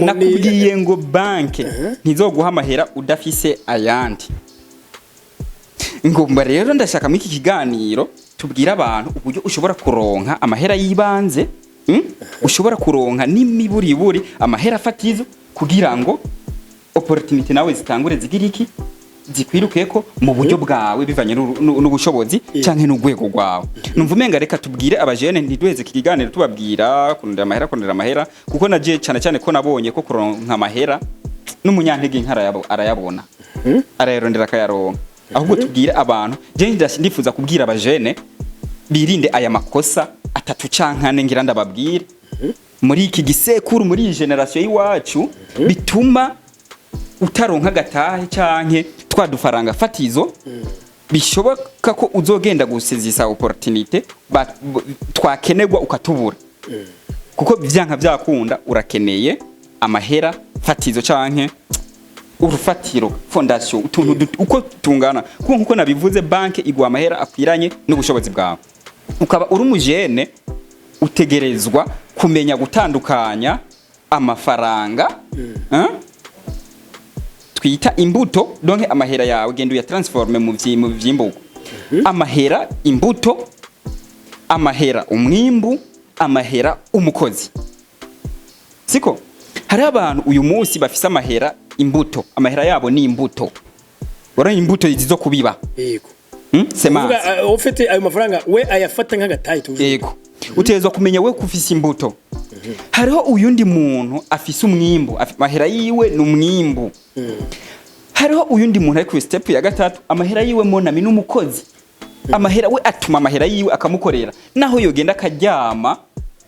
nakubwiye ngo banki ntizoguha amahera udafise ayandi ngomba rero ndashaka muri iki kiganiro tubwira abantu uburyo ushobora kuronka amahera yibanze ushobora kuronka n'imiburiburi amahera fatizo kugira ngo opportunity nawe zitangure zigira iki zikwiruke ko mu buryo bwawe bivanye n'ubushobozi canke n'ugwego rwawe. Numva umenga reka tubwire abajene ntiduheze kiganiro tubabwira kurondera amahera kuko naje cyane ko nabonye ko kuronka amahera n'umunyantege inkara arayabona arayarondera akayaronka. Ahubwo tubwire abantu je ndifuza kubwira abajene birinde aya makosa atatu cankane ngira ndababwira muri iki gisekuru muri iyi generation y'iwacu bituma utaronka gatahe canke twadufaranga fatizo bishoboka ko uzogenda gusezisa opportunité twakenerwa ukatubura kuko byanka byakunda urakeneye amahera fatizo canke urufatiro fondation utuntu uko tungana kuko nabivuze banki igwa amahera akwiranye n'ubushobozi bwawe. Ukaba uri umujene utegerezwa kumenya gutandukanya amafaranga twita imbuto donc amahera yawe genda uya transforme mu vyimbuko amahera imbuto amahera umwimbu amahera umukozi siko hari abantu uyu munsi bafise amahera imbuto amahera yabo ni imbuto wora imbuto zizo kubiba yego sema ufite ayo mafaranga we ayafata nk'agatayi tuje yego utezwa kumenya we kufise imbuto hariho uyundi muntu afise umwimbu amahera yiwe n'umwimbu hariho uyundi muntu ari ku step ya gatatu amahera yiwe monami n'umukozi amahera we atuma amahera yiwe akamukorera naho yogenda akaryama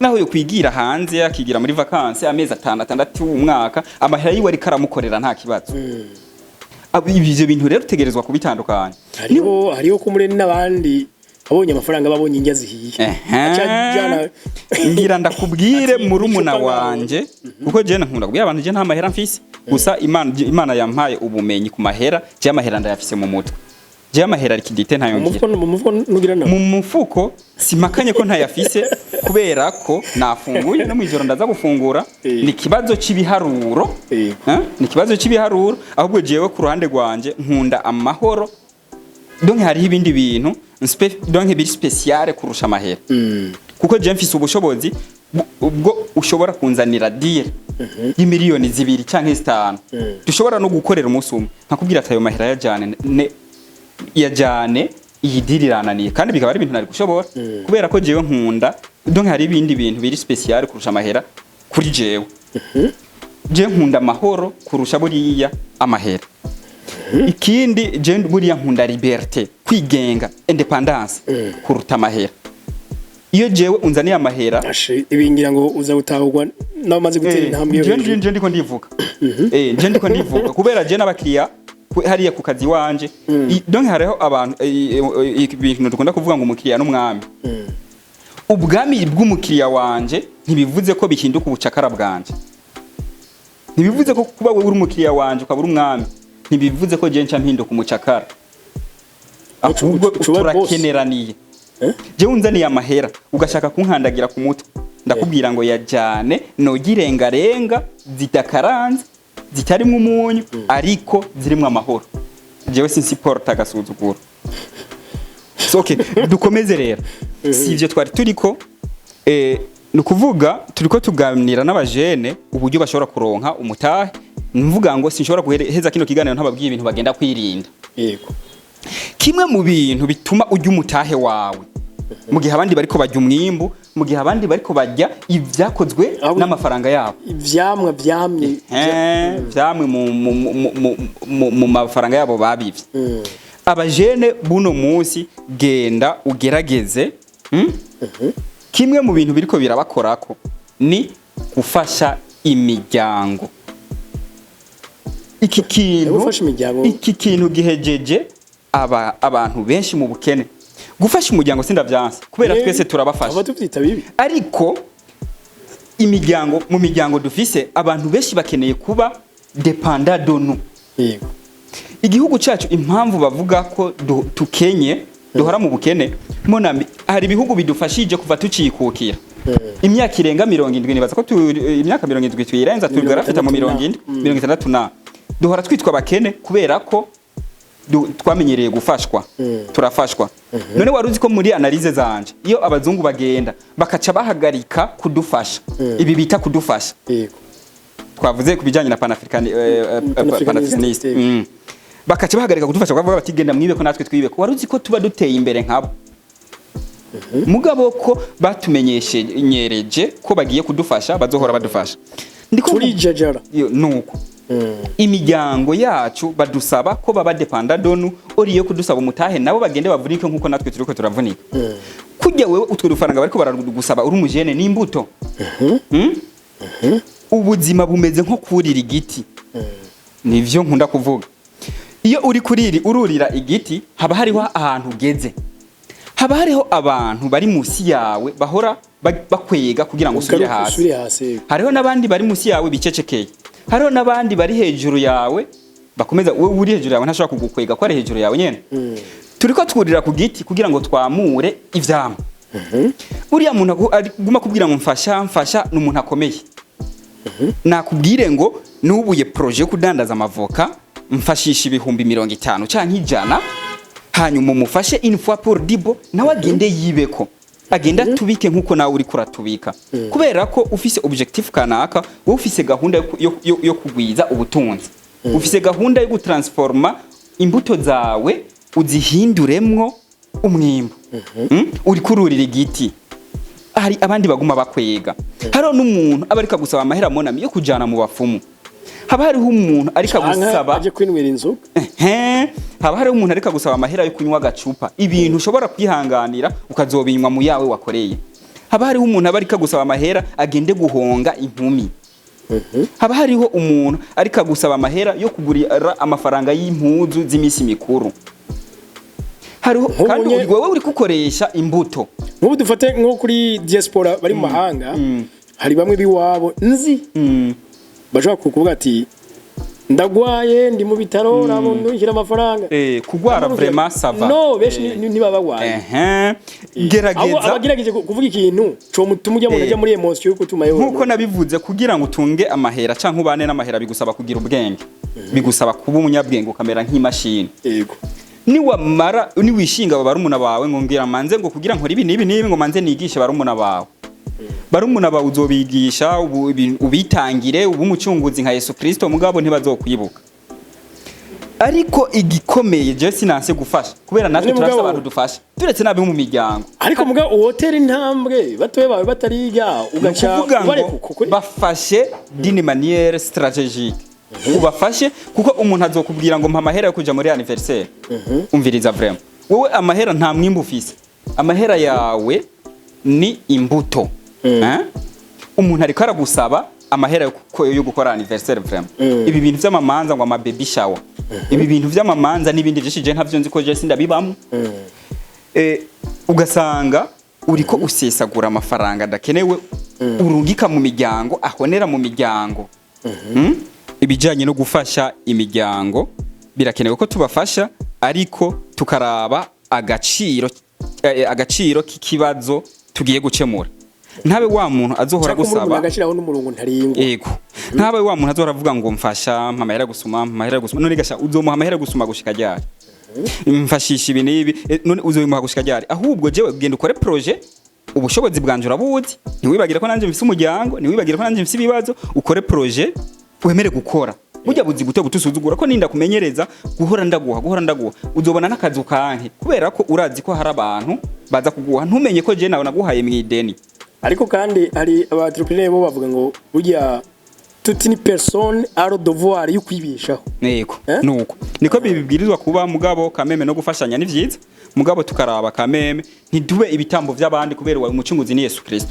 naho yo kwigira hanze akigira muri vacances amezi 6 umwaka amahera yiwe ari karamukorera nta kibazo. Ibyo bintu rero tegerezwa kubitandukanya. Hariho ko muri n'abandi abonye amafaranga babonye injya zihiye. Ngira ndakubwire muri umuna wanje kuko je nkunda kubwira abantu je nta mahera mfise gusa Imana yampaye ubumenyi ku mahera je amahera ndayafise mu mutwe. Je amahera rikidite ntayo ngira. Mu mufuko simakanye ko ntayafise kubera ko nafunguye no mwijoro ndaza gufungura ni kibazo cibiharuro ni kibazo cibiharuro ahubwo jewe ku ruhande rwanje nkunda amahoro donc hari ibindi bintu donc biri special kurusha amahera kuko je mfise ubushobozi ubwo ushobora kunzanira deal y'imiliyoni 2 canke 5 dushobora no gukorera umunsi umwe nkakubwira atayo mahera yajane iyi deal irananiye kandi bikaba ari ibintu nari gushobora kubera ko jewe nkunda donc hari ibindi bintu biri special kurusha amahera kuri jewe je nkunda amahoro kurusha buriya amahera ikindi je buriya nkunda liberté kwigenga independence kuruta amahera iyo jewe unzaniye amahera ibingira ngo uza gutahurwa namaze gutera intambwe yo je ndiko ndivuga je ndiko ndivuga kubera je n'abakiriya hariya ku kazi wanje donc hariho abantu ibintu dukunda kuvuga ngo umukiriya n'umwami ubwami bw'umukiriya wanje ntibivuze ko bihinduka ubucakara bwanje ntibivuze ko kuba uri umukiriya wanje ukaba uri umwami ntibivuze ko je nca mpinduka umucakara ahubwo turakeneraniye je unzaniye amahera ugashaka kunkandagira ku mutwe ndakubwira ngo yajane nogirengarenga zidakaranze zitarimwe umunyu ariko zirimwe amahoro jewe sinsiporta gasuzuguro okay dukomeze rero si ivyo twari turiko nukuvuga turiko tuganira n'abajene uburyo bashobora kuronka umutahe mvuga ngo sinshobora guheza kino kiganiro ntababwiye ibintu bagenda kwirinda yego kimwe mu bintu bituma ujya umutahe wawe mu gihe abandi bariko bajya umwimbu mu gihe abandi bariko bajya ivyakozwe n'amafaranga yabo ivyamwe vyamwe mu mafaranga yabo babivye abajene buno munsi genda ugerageze kimwe mu bintu biriko birabakorako ni gufasha imiryango iki kintu gihejeje abantu benshi mu bukene gufasha umuryango sindavyanse kubera twese turabafasha ariko imiryango mu miryango dufise abantu benshi bakeneye kuba dependant de nous igihugu cyacu impamvu bavuga ko tukenye duhora mu bukene monami hari ibihugu bidufashije kuva tucikukira imyaka irenga 70 nibaza ko imyaka 70 twirenza tugarafita mu 70 na duhora twitwa bakene kubera ko twamenyereye gufashwa turafashwa none waruzi ko muri analyse zanje iyo abazungu bagenda bakaca bahagarika kudufasha ibi bita kudufasha twavuze kubijanye na panafricaniste bakaca bahagarika kudufasha bavuga bati genda mwibe ko natwe twibe ko waruzi ko tuba duteye imbere nkabo. Mugabo ko batumenyeshe nyereje ko bagiye kudufasha bazohora badufasha. Ndiko turijajara. Nuko. Imiryango yacu badusaba ko baba dependa donu oriyo kudusaba umutahe nabo bagende bavunike nkuko natwe turiko turavunika. Kujya wewe utwo rufaranga bariko baragusaba uri umujene n'imbuto. Ubuzima bumeze nko kurira igiti. Nivyo nkunda kuvuga. Iyo uri ururira igiti haba hariho ahantu ugeze. Haba hariho abantu bari musi yawe bahora bakwega kugira ngo usubire hasi. Hariho nabandi bari musi yawe bicecekeye. Hariho nabandi bari hejuru yawe bakomeza wewe uri hejuru yawe ntashaka kugukwega ko ari hejuru yawe nyene. Turiko twurira ku giti kugira ngo twamure ivyamwa. Uriya muntu aguma kubwira ngo mfasha n'umuntu akomeye. Nakubwire ngo nubuye projet kudandaza amavoka mfashisha ibihumbi 50 canke 100 hanyuma mufashe une fois pour dibo nawe agende yibeko agenda tubike nkuko nawe uri kuratubika kubera ko ufise objectif kanaka wowe ufise gahunda yo kugwiza ubutunzi ufise gahunda yo gutransforma imbuto zawe uzihinduremwo umwimbo uri kururira igiti hari abandi baguma bakwega haro n'umuntu abarika gusaba amahera monami yo kujana mu bapfumu haba hariho umuntu arika gusaba aje kwinwira inzoga haba hariho umuntu arika gusaba amahera yo kunywa gacupa ibintu ushobora kwihanganira ukazobinywa mu yawe wakoreye haba hariho umuntu abarika gusaba amahera agende guhonga inkumi haba hariho umuntu arika gusaba amahera yo kugurira amafaranga y'impuzu z'imisi mikuru hariho kandi wewe uri kukoresha imbuto nk'ubu dufate nko kuri diaspora bari mu mahanga hari bamwe biwabo nzi bashaka kukuvuga ati ndagwaye ndi mu bitaro nabo ndishyira amafaranga kugwara vraiment sava no beshi nibaba bagwaye gerageza abagerageje kuvuga ikintu cyo mutumujya mu najya muri emotion yo gutuma yo nkuko nabivuze kugira ngo utunge amahera canke ubane n'amahera bigusaba kugira ubwenge bigusaba kuba umunyabwenge ukamera nk'imashini yego niwamara niwishinga barumuna bawe ngongira manze ngo kugira nkora ibi nibi ngo manze nigishe barumuna bawe barumuna bawe uzobigisha ubitangire ubumucunguzi nka Yesu Kristo mugabo ntibazokwibuka ariko igikomeye je sinanse gufasha kubera natwe turasa abantu dufasha turetse nabe mu miryango ariko mugabo uwotera intambwe batoye bawe batariga ugaca bafashe d'une manière stratégique ubafashe kuko umuntu azokubwira ngo mpa amahera yo kuja muri anniversaire umviriza vraiment wowe amahera nta mwimbo ufise amahera yawe ni imbuto umuntu ariko aragusaba amahera yo gukora anniversaire vraiment ibi bintu vy'amamanza ngo ama baby shower ibi bintu vy'amamanza nibindi vyishije ntavyo nzi ko je sindabibamwe ugasanga uriko usesagura amafaranga dakenewe urungika mu miryango ahonera mu miryango ibijanye no gufasha imiryango birakenewe ko tubafasha ariko tukaraba agaciro k'ikibazo tugiye gucemura ntabe wa muntu azohora gusaba agashiraho n'umurongo ntaringo yego ntabe wa muntu azohora avuga ngo mfasha amahera gusuma none gasha uzomuha amahera gusuma gushika ryari mfashisha ibi nibi none uzomuha gushika ryari ahubwo jewe genda ukore projet ubushobozi bwanje urabuzi ntiwibagire ko nanje mfise umuryango ntiwibagire ko nanje mfise ibibazo ukore projet wemere gukora burya buzi gute gutusuzugura ko ninda kumenyereza guhora ndaguha uzobona nakazu kanke kubera ko urazi ko hari abantu baza kuguha ntumenye ko je nawe naguhaye mwideni ariko kandi hari abatrepreneur bo bavuga ngo burya toute une personne a le devoir yo kwibishaho yego nuko niko bibibwirizwa kuba mugabo kameme no gufashanya ni vyiza mugabo tukaraba kameme ntidube ibitambo vy'abandi kubera wa umucunguzi ni Yesu Kristo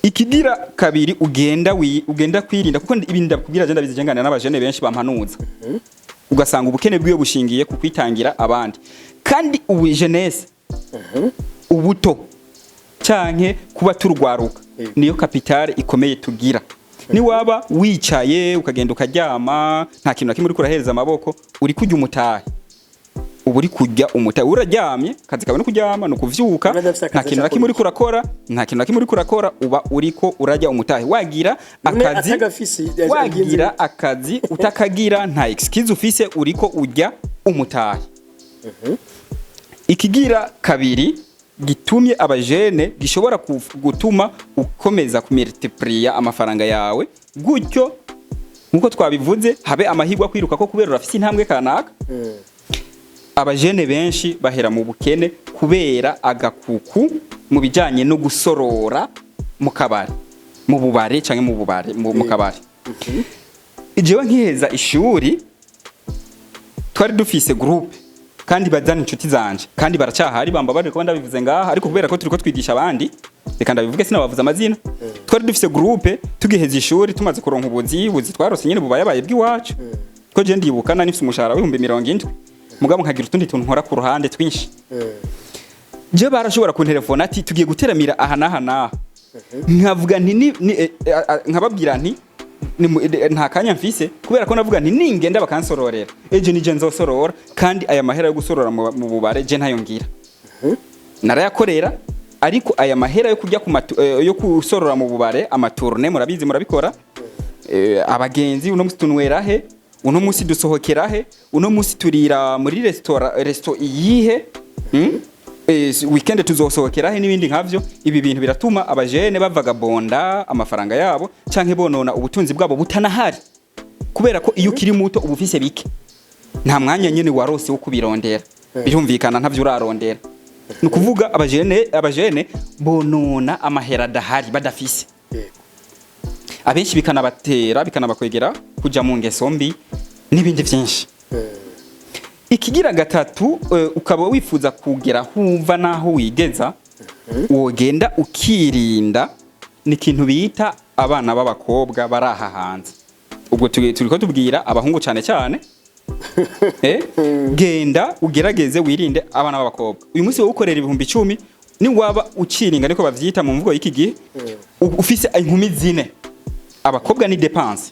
ikigira kabiri ugenda kwirinda kuko ibindi ndakubwira agenda bizijengana n'abajene benshi bampanuza ugasanga ubukene bwiyo bushingiye ku kwitangira abandi kandi ubu jeunesse ubuto canke kuba turwaruka niyo kapitale ikomeye tugira ni waba wicaye ukagenda ukaryama nta kintu nakimwe uri kurahereza amaboko uri kujya umutahe uburi kujya umutahe uraryamye kazi kawe no kuryama no kuvyuka nta kintu nakimwe uri kurakora uba uriko urajya umutahe wagira akazi utakagira nta excuse ufise uriko ujya umutahe ikigira kabiri gitumye abajene gishobora gutuma ukomeza kumultiplier amafaranga yawe gutyo nkuko twabivuze habe amahirwe kwiruka ko kubera urafite intambwe kanaka. Abajene benshi bahera mu bukene kubera agakuku mu bijanye no gusorora mu kabari, mu bubare canke mu kabari. Jewe nkiheza ishuri twari dufise groupe kandi bazana inshuti zanje kandi baracyahari bambabarire ko ndabivuze ngaha, ariko kubera ko turiko twigisha abandi reka ndabivuge sinabavuza amazina. Twari dufise groupe tugiheza ishuri tumaze kuronka ubuzi twarose nyine bubaye bw'iwacu. Ko je ndibuka nifise umushahara w'ibihumbi 70 mugabo nkagira utundi tuntu nkora ku ruhande twinshi. Je barashobora kuntelefona ati tugiye guteramira aha naha. Nkavuga nti nkababwira nti nta kanya mfise kubera ko navuga nti ningenda bakansororera eje nije nzosorora kandi aya mahera yo gusorora mu bubare je ntayo ngira. Narayakorera ariko aya mahera yo kujya yo gusorora mu bubare amatourne murabizi murabikora. Abagenzi uno musi tunwera he, uno musi dusohokera he, uno musi turira muri resto iyihe, weekend tuzosohokera he n'ibindi nkavyo. Ibi bintu biratuma abajene bavaga bonda amafaranga yabo canke bonona ubutunzi bwabo butanahari kubera ko iyo ukiri muto ubufise bike nta mwanya nyene warose wo kubirondera. Birumvikana ntavyo urarondera. Nukuvuga abajene bonona amahera dahari badafise. Abenshi bikanabakwegera kuja mu ngeso mbi n'ibindi vyinshi. Ikigira gatatu ukaba wifuza kugera humva naho wigeza wogenda ukirinda ni kintu bita abana b'abakobwa baraha hanze. Ubwo turiko tubwira abahungu cyane genda ugerageze wirinde abana b'abakobwa. Uyu munsi wo ukorera 10,000 ni waba ukiringa niko bavyita mu mvugo y'iki gihe ufise inkumi zine. Abakobwa ni dépense.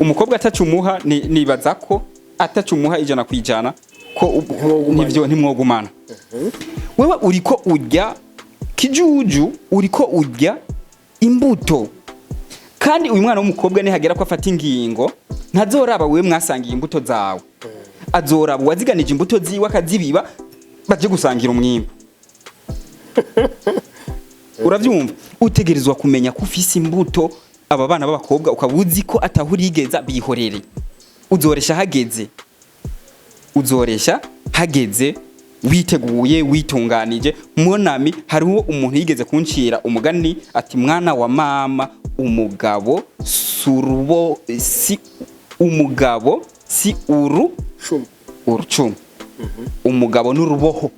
Umukobwa atacumuha nibaza ko atacumuha ijana kwijana ko nivyo ntimwogumana. Wewe uriko urya kijuju, uriko urya imbuto. Kandi uyu mwana w'umukobwa nihagera ko afata ingingo ntazoraba wewe mwasangiye imbuto zawe. Azoraba waziganije imbuto ziwe akazibiba baje gusangira umwimbo. Uravyumva? Utegerezwa kumenya ko ufise imbuto. Aba bana b'abakobwa ukabuzi ko atahurigeza bihorere. Uzoresha hageze witeguye witunganije. Monami hariho umuntu yigeze kuncira umugani ati mwana wa mama umugabo si urucumu. Umugabo n'uruboho.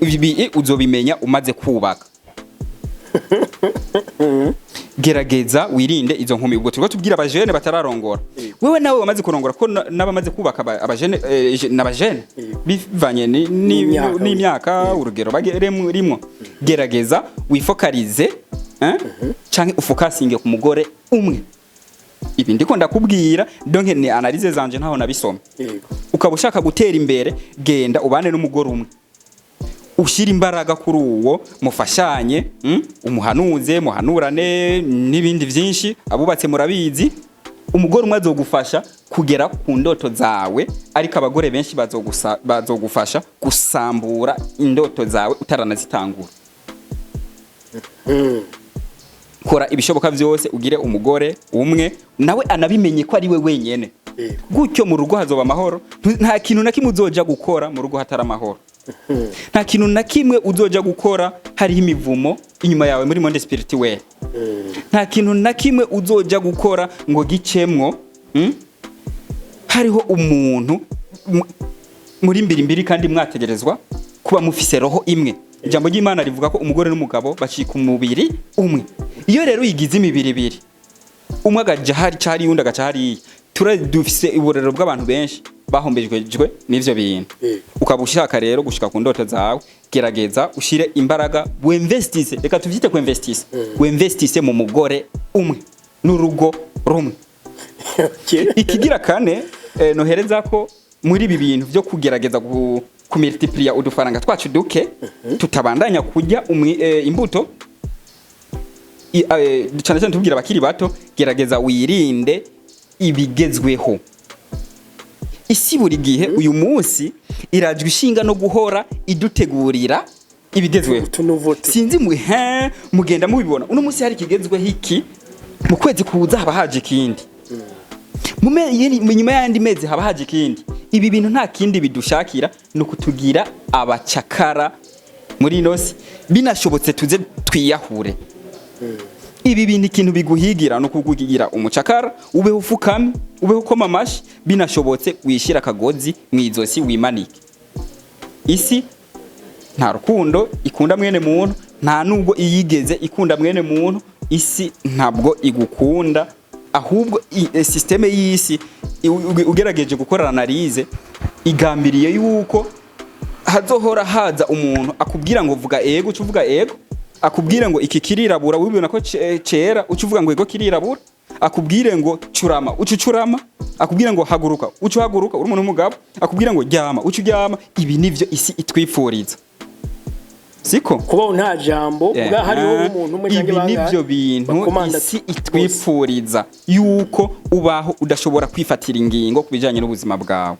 Ibi uzobimenya umaze kubaka. Gerageza wirinde izo nkumi. Ubwo turiko tubwira abajene batararongora. Wewe nawe wamaze kurongora ko nabamaze kubaka abajene n'abajene bivanye n'imyaka urugero bageremwo. Gerageza wifokalize canke ufokasinge ku mugore umwe. Ibi ndiko ndakubwira donc ni analyse zanje ntaho nabisoma. Ukaba ushaka gutera imbere genda ubane n'umugore umwe. Ushira imbaraga kuri uwo mufashanye, umuhanuze muhanurane n'ibindi vyinshi. Abubatse murabizi umugore umwe azogufasha kugera ku ndoto zawe, ariko abagore benshi bazogufasha gusambura indoto zawe utaranazitangura. Kora ibishoboka vyose ugire umugore umwe nawe anabimenye ko ari we wenyene. Gutyo mu rugo hazoba amahoro. Nta kintu na kimwe uzoja gukora mu rugo hatara amahoro. Nta kintu na kimwe uzoja gukora hari imivumo inyuma yawe muri monde spirituel. Nta kintu na kimwe uzoja gukora ngo gicemwo hariho umuntu muri mbiri kandi mwategerezwa kuba mufise roho imwe. Ijambo ry'Imana rivuga ko umugore n'umugabo bacika umubiri umwe. Iyo rero yigize imibiri ibiri umwe agaja hari cyari yundi agaca hari dufise iborero bw'abantu benshi bahombejwe n'ivyo bintu. Ukaba ushaka rero gushika ku ndoto zawe gerageza ushire imbaraga w'investise. Reka tuvyite ko investise. W'investise mu mugore umwe n'urugo rumwe. Ikigira kane nohereza ko muri ibi bintu byo kugerageza kumultiplier udufaranga twacu duke tutabandanya kujya imbuto cyane cyane tubwira abakiri bato gerageza wirinde ibigezweho. Isi buri gihe uyu munsi irajwe ishinga no guhora idutegurira ibigezweho. Sinzi mugenda mubibona uno munsi hari kigezweho iki mu kwezi kuza haba haje ikindi nyuma y'andi mezi haba haje ikindi. Ibi bintu nta kindi bidushakira no kutugira abacakara muri inosi binashobotse tuze twiyahure. Ibi bintu ikintu biguhigira no kuguhigira umucakara ubeho ufukame ubeho koma amashi binashobotse wishira akagozi mwizosi wimanike. Isi nta rukundo ikunda mwene muntu, nta nubwo iyigeze ikunda mwene muntu. Isi ntabwo igukunda, ahubwo systeme y'isi ugerageje gukora analyse igambiriye yuko hazohora haza umuntu akubwira ngo vuga ego ucuvuga ego, akubwire ngo iki kirirabura wibona ko cera ucuvuga ngo ego kirirabura, akubwire ngo curama ucucurama, akubwire ngo haguruka ucuhaguruka uri umuntu w'umugabo, akubwire ngo ryama ucuryama. Ibi nivyo isi itwipfuriza, siko kuba nta jambo bwa hariho umuntu umwe cyangwa banga. Ibi nivyo bintu isi itwipfuriza yuko ubaho udashobora kwifatira ingingo kubijanye n'ubuzima bwawe.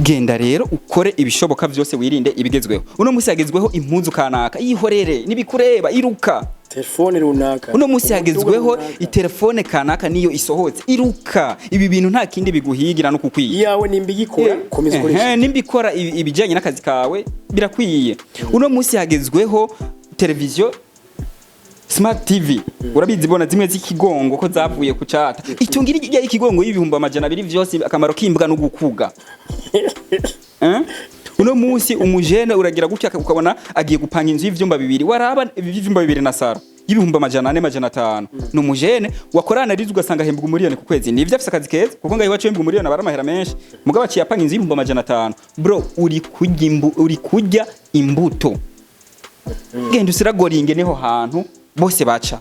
Genda rero ukore ibishoboka vyose wirinde ibigezweho. Uno musi yagezweho impuzu kanaka yihorere nibikureba iruka. Telefone runaka. Uno musi yagezweho itelefone kanaka niyo isohotse iruka. Ibi bintu nta kindi biguhigira no kukwiye. Yawe nimbigikora komeza ukoresha. Nimbikora ibijanye n'akazi kawe birakwiye. Uno musi yagezweho televiziyo Smart TV. Urabizi bona zimwe z'ikigongo ko zavuye ku cata. Itungira ijya ikigongo y'ibihumbi 200 vyose akamaro kimbwa no gukuga. Uno musi umujene uragira gutya ukabona agiye gupanga inzu y'ivyumba 2 waraba ivyumba 2 na saro y'ibihumbi 400 no mujene wakorana rizu ugasanga hembwa umuriyoni ku kwezi. Nivyo afise akazi keza kuko ngaho iwacu hembwa umuriyoni abara amahera menshi, mugabo aciye apanga inzu y'ibihumbi 500. Bro uri kujya imbuto. Genda usiragoringe neho hantu bose baca.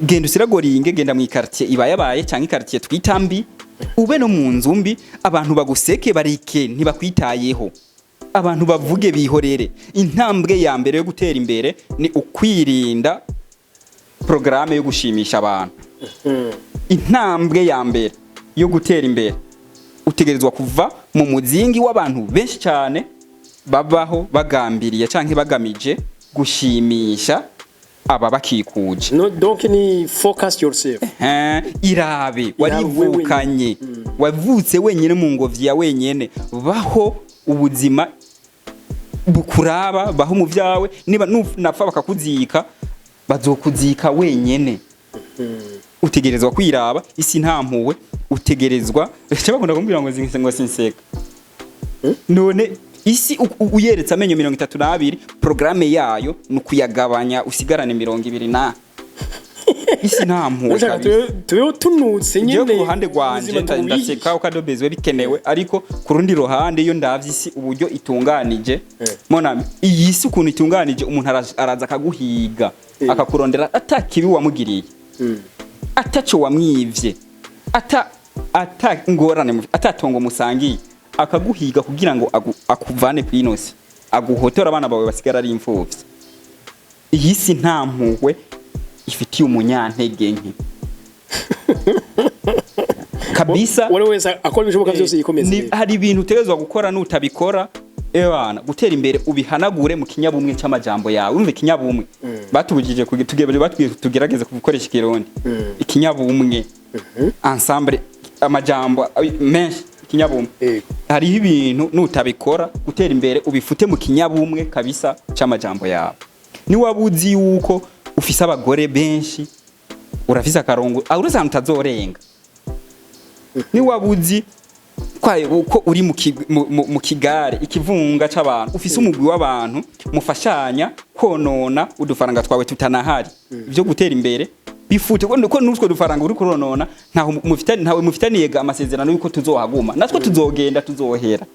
Genda usiragoringe, genda mu quartier ibayabaye cyangwa quartier twitambi, ube no mu nzumbi abantu baguseke barike ntibakwitayeho. Abantu bavuge bihorere. Intambwe ya mbere yo gutera imbere ni ukwirinda programme yo gushimisha abantu. Intambwe ya mbere yo gutera imbere utegerezwa kuva mu muzingi w'abantu benshi cyane babaho bagambiriye canke bagamije gushimisha aba bakikuje. No, donc ni focus yourself. Irabe warivukanye wavutse wenyene mu ngovyi ya wenyene, baho ubuzima bukuraba, baho mu vyawe. Niba napfa bakakuzika bazokuzika wenyene. Utegerezwa kwiraba. Isi nta mpuwe utegerezwa cyabakunda kumbwira ngo sinseka. None isi uyeretse amenyo 32 programme yayo nukuyagabanya usigarane 20 na isi nta mpuwe tuwe tunutse nyene ku ruhande rwanje ndaseka ukadobezwe bikenewe, ariko ku rundi ruhande iyo ndavye isi uburyo itunganije monami iyi si ukuntu itunganije umuntu araza akaguhiga akakurondera atakibi wamugiriye ataco wamwivye ata ngorane atatongo musangiye akaguhiga kugira ngo akuvane kwinosi aguhotora abana bawe basigara ari imfuvyi. Iyi si nta mpuhwe ifitiye umunyantege nke kabisa. Wale wese akora ibishoboka byose yikomeze. Hari ibintu utegezwa gukora n'utabikora ebana gutera imbere ubihanagure mu kinyabumwe cy'amajambo yawe. Umve kinyabumwe batubujije tugerageze gukoresha ikirundi. Ikinyabumwe ensemble amajambo menshi kinyabumwe. Hari ibintu nutabikora gutera imbere ubifute mu kinyabumwe kabisa cy'amajambo yawe. Ni wabuzi yuko ufise abagore benshi urafise akarongo urasa mutazorenga. Ni wabuzi kwayo uko uri mu kigare ikivunga c'abantu ufise umugwi w'abantu mufashanya konona udufaranga twawe tutanahari. Byo gutera imbere bifute ko n'utwo dufaranga uri kuronona ntawe mufitaniye amasezerano yuko tuzohaguma natwe tuzogenda tuzohera.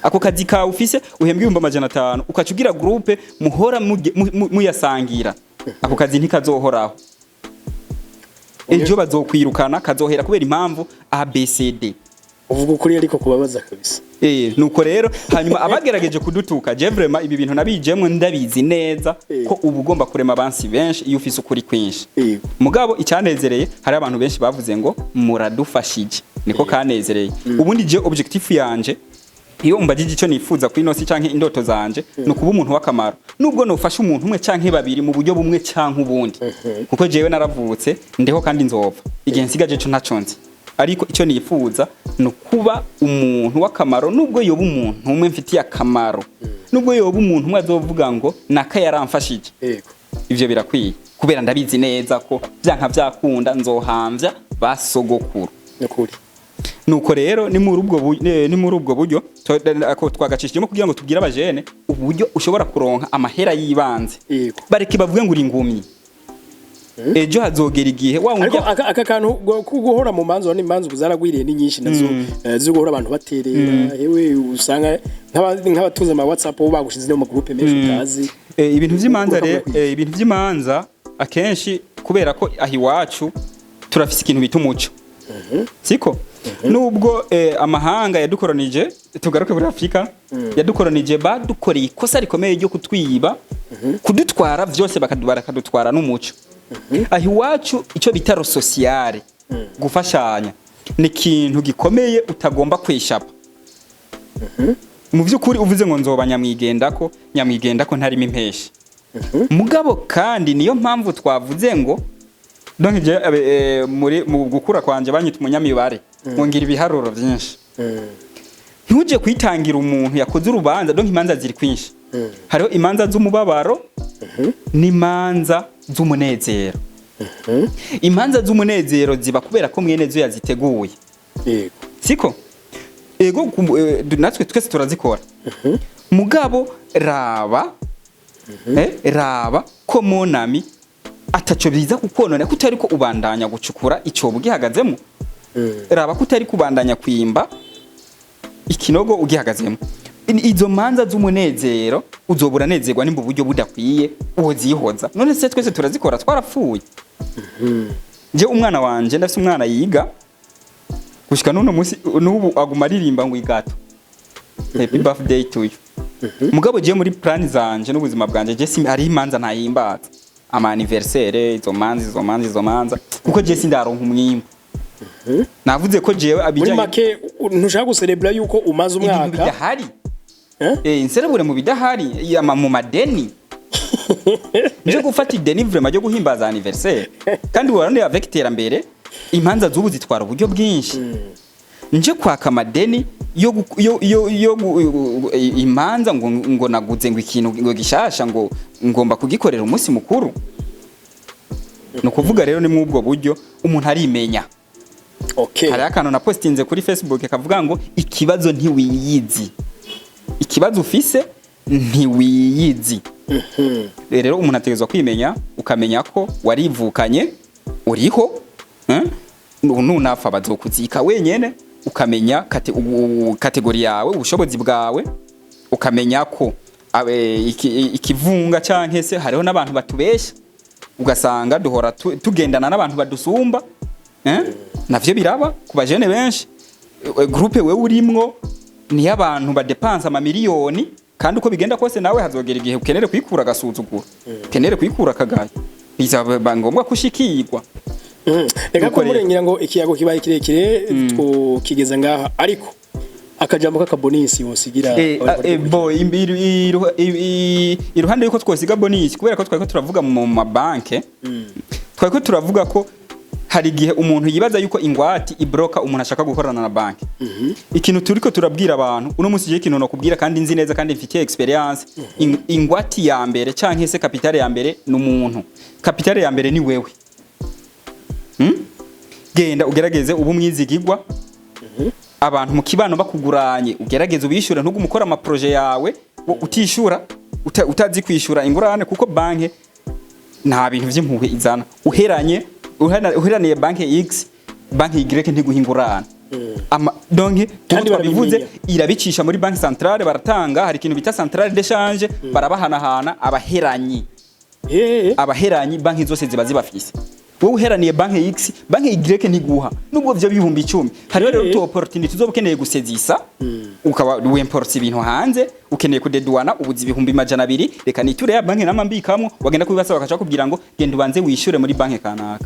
Ako kazi ka ufise uhembwa 500 ukacugira groupe muhora muyasangira. Ako kazi ntikazohoraho. Ejo bazokwirukana kazohera kubera impamvu ABCD. Uvuga ukuri ariko kubabaza kabisa. Nuko rero hanyuma abagerageje kudutuka je vraiment ibi bintu nabijemwe ndabizi neza ko ubu ugomba kurema abansi benshi iyo ufise ukuri kwinshi. Mugabo icyanezereye hari abantu benshi bavuze ngo muradufashije niko kanezereye. Ubundi je objectif yanje iyo umbagije ico nifuza kuri nosi canke indoto zanje no kuba umuntu w'akamaro nubwo nofasha umuntu umwe canke babiri mu buryo bumwe canke ubundi kuko jewe naravutse ndeho kandi nzova igihe nsigaje cyo ntaconze ariko ico nifuza no kuba umuntu w'akamaro nubwo yoba umuntu umwe mfitiye akamaro nubwo yoba umuntu umwe azovuga ngo naka yaramfashije ivyo birakwiye kubera ndabizi neza ko byanka byakunda nzohamvya basogokuru nakuri nuko rero ni muri ubwo buryo twagacishijemo kugira ngo tubwire abajene uburyo ushobora kuronka amahera yibanze bareke bavuge ngo uri ingumyi ejo hazogera igihe ariko aka kantu guhora mu manzo n'imanzo zaragwiriye ni nyinshi nazo zo guhora abantu baterera yewe usanga nk'abatuze ama WhatsApp bo bagushize no mu groupe menshi utazi ibintu vy'imanza akenshi kubera ko ahiwacu turafise ikintu bita umuco siko nubwo amahanga yadukoronije tugaruke muri Afrika yadukoronije badukoreye ikosa rikomeye ryo kutwiba kudutwara vyose bakadutwara n'umuco ahiwacu ico bitaro sociale gufashanya ni ikintu gikomeye utagomba kwishapa mu vyukuri uvuze ngo nzoba nyamwigendako ntarimo impeshi mugabo kandi niyo mpamvu twavuze ngo donc mu gukura kwanje banyita umunyamibare ngira ibiharuro byinshi ntuje kwitangira umuntu yakoze urubanza donc imanza ziri kwinshi hariho imanza z'umubabaro n'imanza z'umunezero imanza z'umunezero ziba kubera ko mwene zo yaziteguye siko ego natwe twese turazikora mugabo raba ko monami ataco biza kukonona kutari ko ubandanya gucukura icobo gihagazemo raba kutari kubandanya kwimba ikinogo ugihagazemo izo manza z'umunezero uzobura nezerwa nimba buryo budakwiye uwozihoza none se twese turazikora twarapfuye je umwana wanje ndafise umwana yiga gushika none musi nubu aguma aririmba ngo igato happy birthday to you mugabo je muri plan zanje n'ubuzima bwanje je ari imanza ntayimbaza ama anniversaire izo manza kuko je sindaronka umwimbo navuze ko jewe abijanye muri make ntushaka gucelebra yuko umaze umwaka bidahari inserebure mu bidahari yama mu madeni nje gufata ideni vraiment ryo guhimbaza anniversaire kandi warane avec terambere impanza zubu zitwara uburyo bwinshi nje kwaka madeni yo imanza ngo naguze ngo ikintu ngo gishasha ngo ngomba kugikorera umunsi mukuru no kuvuga rero ni mu ubwo buryo umuntu arimenya hari akantu na postinze kuri Facebook kavuga ngo ikibazo ntiwiyizi ikibazo ufise ntiwiyizi rero umuntu ategezwa kwimenya ukamenya ko warivukanye uriho nunafa bazokuzika wenyene ukamenya kategori yawe ubushobozi bwawe ukamenya ko ikivunga canke se hariho n'abantu batubesha ugasanga duhora tugendana n'abantu badusumba navyo biraba kubajene benshi groupe we urimwo ni abantu badepansa ama miliyoni kandi uko bigenda kose nawe hazogera igihe ukenere kwikura gasuzugura ukenere kwikura kagaye bizaba ngombwa kushikirwa reka ko murengira ngo ikiyago kibaye kirekire tukigeza ngaha ariko akajambo kakabonisi wosigira iruhande yuko twosiga bonisi kubera ko twari ko turavuga mu mabanke twari ko turavuga ko hari igihe umuntu yibaza yuko ingwati ibroka umuntu ashaka gukorana na banki ikintu turiko turabwira abantu uno munsi je kintu no kubwira kandi nzi neza kandi mfitiye experience ingwati ya mbere canke se kapitale ya mbere n'umuntu kapitale ya mbere ni wewe genda ugerageze ubu mwizigirwa abantu mu kibano bakuguranye ugerageze ubishura ntugu mukora ama projet yawe utishura utazi kwishura ingurane kuko banki nta bintu vy'impuhwe izana uheraniye banki X banki Y ntiguhingurana donc kandi babivuze irabicisha muri banki centrale baratanga hari ikintu bita centrale d'échange barabahanahana abaheranyi banki zose ziba zibafise wowe uheraniye banki X banki Y ntiguha nubwo byo bihumbi 10 hari rero to opportunity zo bukeneye gusezisa ukaba wemport ibintu hanze ukeneye kudeduana ubuzi ibihumbi 200 reka niture ya banki namambikamo wagenda kubibasa bakacha kubwira ngo genda ubanze wishure muri banki kanaka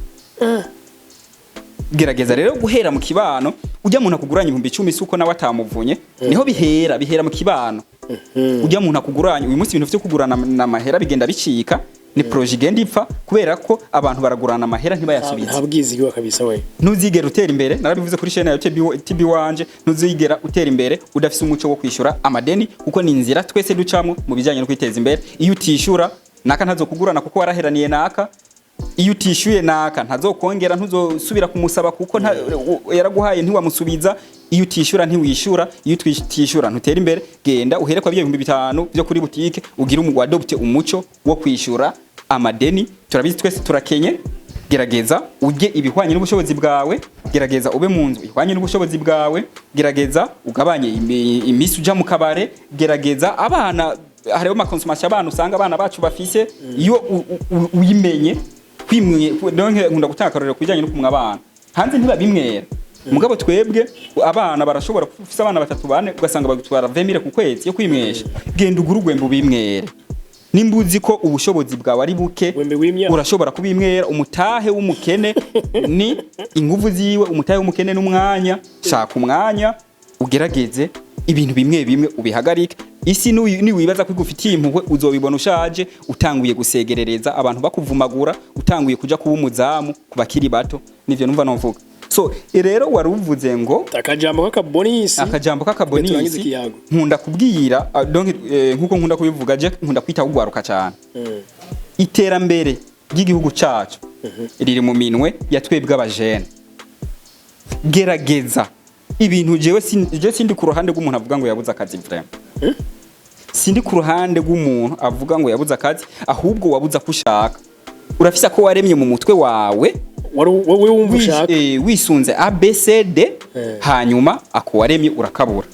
gerageza rero guhera mu kibano ujya muntu akuguranya 10,000 suko nawe atamuvunye niho bihera mu kibano ujya muntu akuguranya uyu munsi ibintu byo kugurana na mahera bigenda bicika ni projet igenda ipfa kubera ko abantu baragurana amahera ntibayasubize ntabwizigwa kabisa we ntuzigera utera imbere narabivuze kuri chaîne ya TB wanje ntuzigera utera imbere udafise umuco wo kwishura amadeni kuko ni inzira twese ducamo mu bijyanye no kwiteza imbere iyo utishura naka ntazokugurana kuko waraheraniye naka iyo utishyuye naka ntazokongera ntuzosubira kumusaba kuko yaraguhaye ntiwamusubiza iyo utishyura ntiwishura iyo utishyura ntutera imbere genda uhere kwa 5,000 byo kuri butike ugira umugwadopte umuco wo kwishura amadeni turabizi twese turakenye gerageza ujye ibihwanye n'ubushobozi bwawe gerageza ube mu nzu ihwanye n'ubushobozi bwawe gerageza ugabanye imisi uja mu kabare gerageza abana hariho amakonsumasyo abantu usanga abana bacu bafise iyo uyimenye kwimwe donke nkunda gutakarurira kujyanye no kumwa abana hanze ntibabimwera mugabo twebwe abana barashobora kufisa abana 3-4 ugasanga bagutwara 20,000 ku kwezi yo kwimwesha genda ugurugwembe bimwere nimbuzi ko ubushobozi bwawe ari buke urashobora kubimwera umutahe w'umukene ni inguvu ziwe umutahe w'umukene n'umwanya shaka umwanya ugerageze ibintu bimwe ubihagarike isi ni wibaza ko igufitiye impuhwe uzobibona ushaje utanguye gusegerereza abantu bakuvumagura utanguye kuja kuba umuzamu kubakiri bato nivyo numva novuga so rero waruvuze ngo akajambo kakabonisi nkunda kubwira donc nkuko nkunda kubivuga je nkunda kwita kugwaruka cyane iterambere ry'igihugu cacu riri mu minwe ya twebwe abajene gerageza ibintu jewe sindi ku ruhande rw'umuntu avuga ngo yabuze akazi Ibrahim sindi ku ruhande rw'umuntu avuga ngo yabuze akazi ahubwo wabuze kushaka urafisa ko waremye mu mutwe wawe wowe wumva ushaka wisunze ABCD hanyuma ako waremye urakabura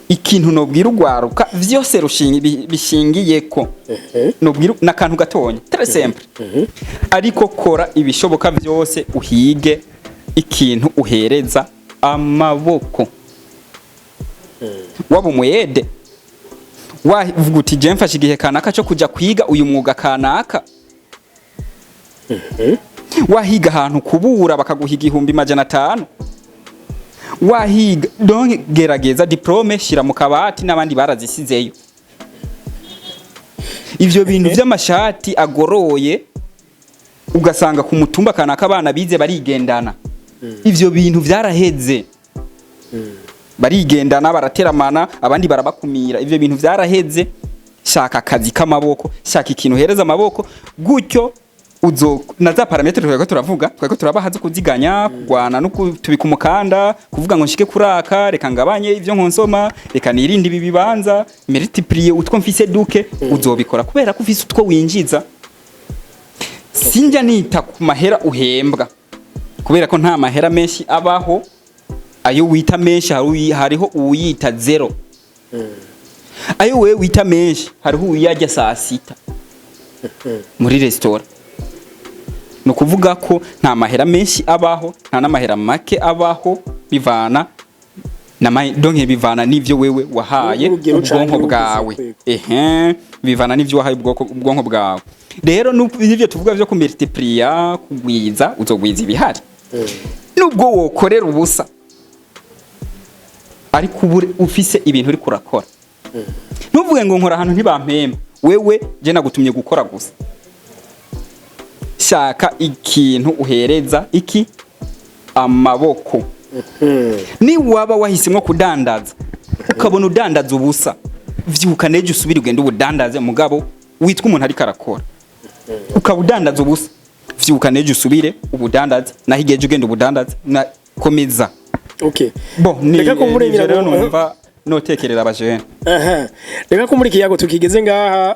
ikintu nobwira ugwaruka vyose bishingiye ko nobwira nakantu gatonya très simple ariko kora ibishoboka vyose uhige ikintu uhereza amaboko waba umuyede wavuga uti je mfashe igihe kanaka cyo kuja kwiga uyu mwuga kanaka wahiga ahantu kubura bakaguhiga 500 wahiga donc gerageza diplome shira mu kabati n'abandi barazisizeyo ivyo bintu vy'amashati agoroye ugasanga ku mutumba kanaka abana bize barigendana ivyo bintu vyaraheze barigendana barateramana abandi barabakumira ivyo bintu vyaraheze shaka akazi k'amaboko shaka ikintu hereza amaboko gutyo uzo naza parametre twako turavuga twako turabahaze kuziganya kugwana no tubika umukanda kuvuga ngo nshike kuraka reka ngabanye ivyo nkonsoma reka nirindi bibibanza multiplier utwo mfise duke uzobikora kubera ko ufise utwo winjiza sinja nita ku mahera uhembwa kubera ko nta mahera menshi abaho ayo wita menshi hariho uyita 0 ayo we wita menshi hariho uyajya saa 6 muri restaurant no kuvuga ko nta mahera menshi abaho nta namahera make abaho bivana donke bivana n'ivyo wewe wahaye ubwonko bwawe bivana n'ivyo wahaye ubwonko bwawe rero n'ivyo tuvuga byo kumultiplier kugwiza uzogwiza ibihari nubwo wokorera ubusa ariko ubure ufise ibintu uri kurakora nuvuge ngo nkora ahantu ntibampemba wewe je nagutumye gukora gusa shaka ikintu uhereza iki amaboko ni waba wahisimwo kudandaza ukabona udandaza ubusa vyuka neje usubira ugenda ubudandaze mugabo witwa umuntu ari karakora ukabudandaza ubusa vyuka neje usubire ubudandaze nahigeje ugenda ubudandaze na komeza okay bon reka ko murengera numva notekerera abajene reka ko muri kiyago tukigeze ngaha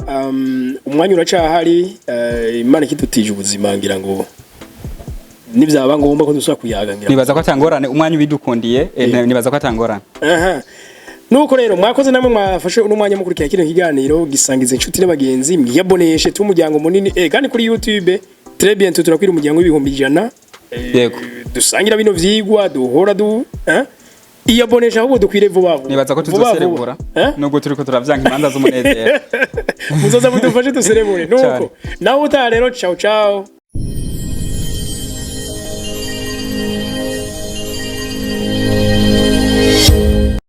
umwanya uracahari imana kitutije ubuzima ngira ngo nibyaba ngomba ko dusubira kuyaganira nibaza ko atangorane umwanya ubidukundiye nibaza ko atangorane nuko rero mwakoze namwe mwafashe n'umwanya mukurikira kino kiganiro gisangiza inshuti n'abagenzi mwiyaboneshe tumuryango munini kandi kuri YouTube très bientôt turakwira umuryango w'ibihumbi 100 yego dusangira bino vyigwa duhora iyabonesha ahubwo dukwire vuba vuba nibaza ko tuzoserebura nubwo turiko turavyanka imanza z'umunezero muzoza mudufashe duserebure nuko nawe uta rero ciao ciao